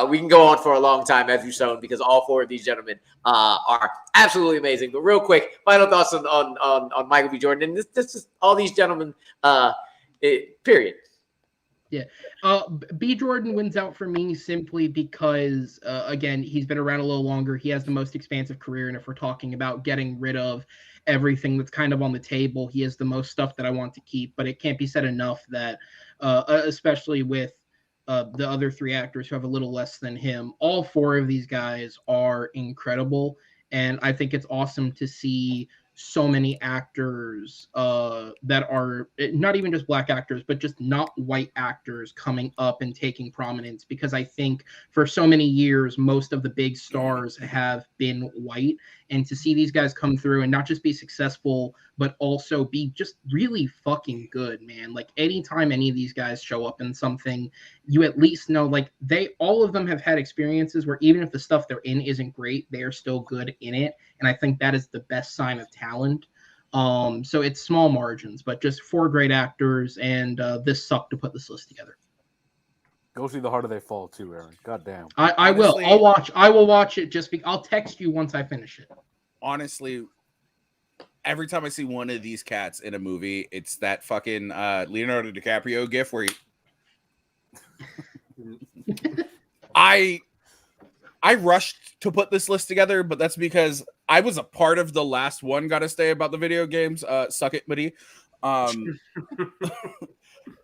We can go on for a long time, as you've shown, because all 4 of these gentlemen are absolutely amazing. But real quick, final thoughts on Michael B. Jordan. And this is all these gentlemen, period. Yeah. B. Jordan wins out for me simply because, again, he's been around a little longer. He has the most expansive career. And if we're talking about getting rid of everything that's kind of on the table, he has the most stuff that I want to keep. But it can't be said enough that, especially with the other 3 actors who have a little less than him, all 4 of these guys are incredible. And I think it's awesome to see so many actors that are not even just black actors, but just not white actors coming up and taking prominence, because I think for so many years, most of the big stars have been white. And to see these guys come through and not just be successful, but also be just really fucking good, man. Like anytime any of these guys show up in something, you at least know, like all of them have had experiences where even if the stuff they're in isn't great, they are still good in it. And I think that is the best sign of talent. So it's small margins, but just 4 great actors, and this sucked to put this list together. Go see The Harder They Fall too, Aaron. God damn. I will. I will watch it. I'll text you once I finish it. Honestly, every time I see one of these cats in a movie, it's that fucking Leonardo DiCaprio gif where I rushed to put this list together, but that's because I was a part of the last one. Gotta say about the video games. Suck it, Mateen.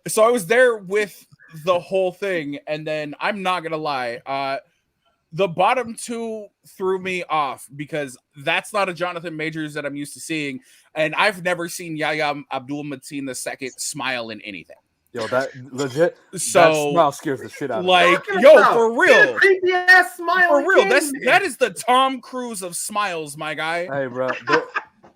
So I was there with the whole thing, and then I'm not gonna lie, the bottom 2 threw me off because that's not a Jonathan Majors that I'm used to seeing, and I've never seen Yahya Abdul Mateen II smile in anything. Yo, that legit. So that smile scares the shit out of me. like, yo, for real, Creepy ass smile. for real. again. That is the Tom Cruise of smiles, my guy. Hey, bro.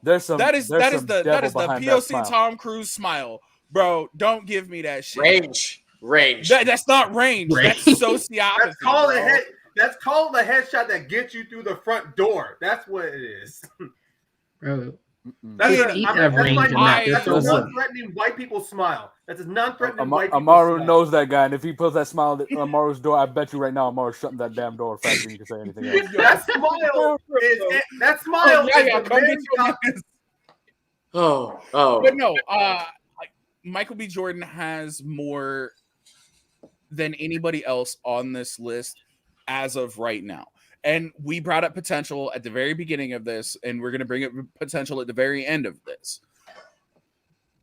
There's some. That is there's some the devil POC behind that smile. Tom Cruise smile, bro. Don't give me that shit. Range. Range. That's not range. That's sociopathy. That's called bro. a head. That's called a headshot that gets you through the front door. That's what it is. Bro, That's You a, need I'm, to have that's range my in non, that. that's a Listen. non-threatening white people smile. That's a non-threatening white people Amaru smile. knows that guy, and if he puts that smile at Amaru's door, I bet you right now Amaru's shutting that damn door faster than you can say anything else. That smile Yeah, the come get man your got- man's. Oh. But no, Michael B. Jordan has more than anybody else on this list as of right now. And we brought up potential at the very beginning of this, and we're going to bring up potential at the very end of this.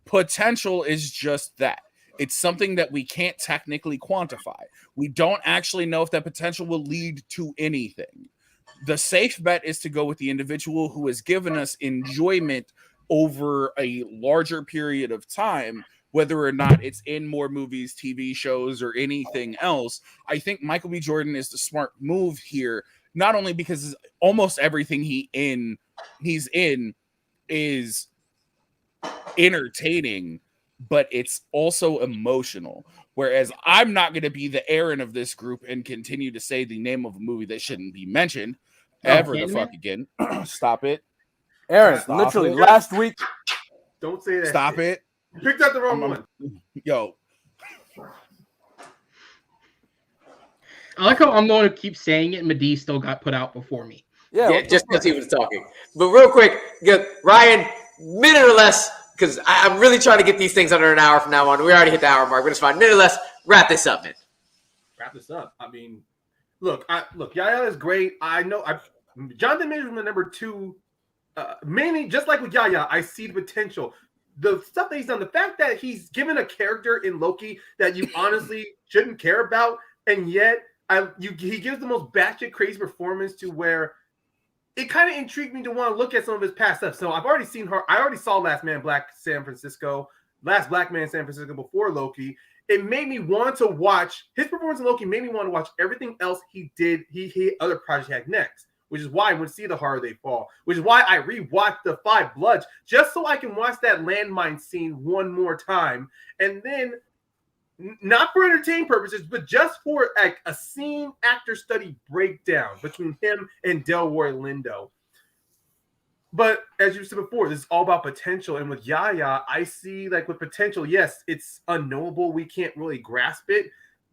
Potential is just that. It's something that we can't technically quantify. We don't actually know if that potential will lead to anything. The safe bet is to go with the individual who has given us enjoyment over a larger period of time, whether or not it's in more movies, TV shows, or anything else. I think Michael B. Jordan is the smart move here, not only because almost everything he's in is entertaining, but it's also emotional. Whereas I'm not going to be the Aaron of this group and continue to say the name of a movie that shouldn't be mentioned ever the fuck again. Stop it. Aaron, Stop literally it. last week. Don't say that. Stop shit. it. You picked out the wrong one. Yo, I like how I'm going to keep saying it, and Medee still got put out before me. Yeah, just because he was talking. But real quick, Ryan, minute or less, because I'm really trying to get these things under an hour from now on. We already hit the hour mark, but it's fine. Minute or less, wrap this up, man. Wrap this up. I mean, look, Yahya is great. I know. Jonathan Majors was my number 2. Mainly, just like with Yahya, I see the potential. The stuff that he's done, the fact that he's given a character in Loki that you honestly shouldn't care about, and yet he gives the most batshit crazy performance to where it kind of intrigued me to want to look at some of his past stuff. So I already saw Last Black Man San Francisco before Loki. It made me want to watch his performance in Loki. Made me want to watch everything else he did. He other projects he had next, which is why I would see The Harder They Fall. Which is why I rewatched The Five Bloods just so I can watch that landmine scene one more time, and then not for entertainment purposes, but just for like a scene actor study breakdown between him and Delroy Lindo. But as you said before, this is all about potential. And with Yahya, I see like with potential, yes, it's unknowable. We can't really grasp it,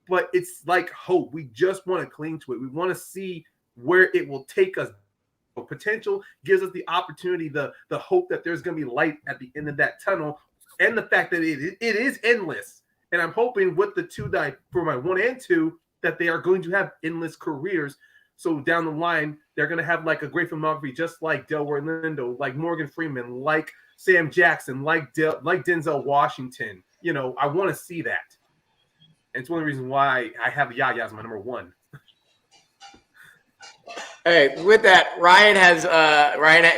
but it's like hope. We just want to cling to it. We want to see where it will take us. Potential gives us the opportunity, the hope that there's going to be light at the end of that tunnel, and the fact that it is endless. And I'm hoping with the 2 that for my 1 and 2 that they are going to have endless careers. So down the line, they're going to have like a great filmography, just like Delroy Lindo, like Morgan Freeman, like Sam Jackson, like Denzel Washington. You know, I want to see that. And it's one of the reasons why I have Yahya as my number 1. Hey, with that, Ryan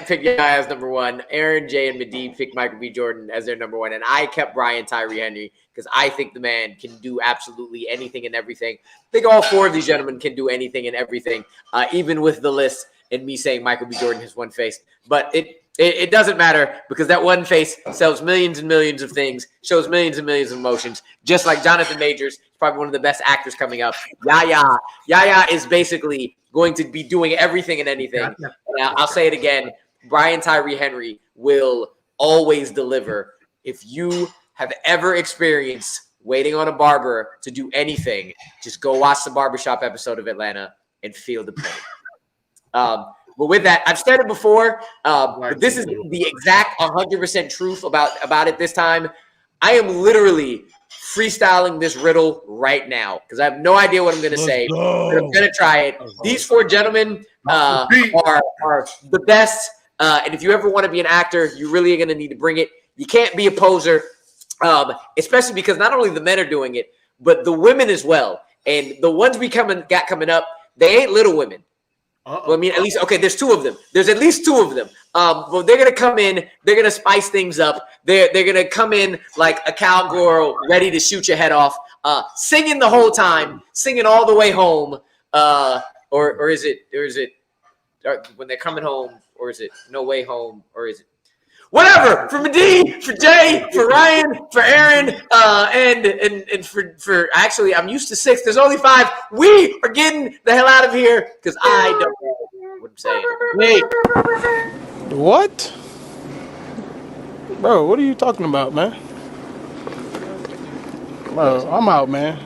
picked Yahya as number 1. Aaron, Jay, and Medee picked Michael B. Jordan as their number 1, and I kept Brian Tyree Henry because I think the man can do absolutely anything and everything. I think all 4 of these gentlemen can do anything and everything, even with the list and me saying Michael B. Jordan has one face. But it doesn't matter because that one face sells millions and millions of things, shows millions and millions of emotions, just like Jonathan Majors, probably one of the best actors coming up. Yahya is basically going to be doing everything and anything. And I'll say it again. Brian Tyree Henry will always deliver. If you have ever experienced waiting on a barber to do anything, just go watch the barbershop episode of Atlanta and feel the pain. But with that, I've said it before, but this is the exact 100% truth about it this time. I am literally freestyling this riddle right now because I have no idea what I'm going to say, but I'm going to try it. These 4 gentlemen are the best, and if you ever want to be an actor, you really are going to need to bring it. You can't be a poser, especially because not only the men are doing it, but the women as well. And the ones we got coming up, they ain't little women. Well, I mean, at least, okay, there's 2 of them. There's at least 2 of them. But they're going to come in. They're going to spice things up. They're going to come in like a cowgirl ready to shoot your head off, singing the whole time, singing all the way home. Or is it when they're coming home, or is it No Way Home, or is it? Whatever. For Mateen, for Jay, for Ryan, for Aaron, and for actually, I'm used to 6. There's only 5. We are getting the hell out of here because I don't know what I'm saying. Hey. What? Bro, what are you talking about, man? Bro, I'm out, man.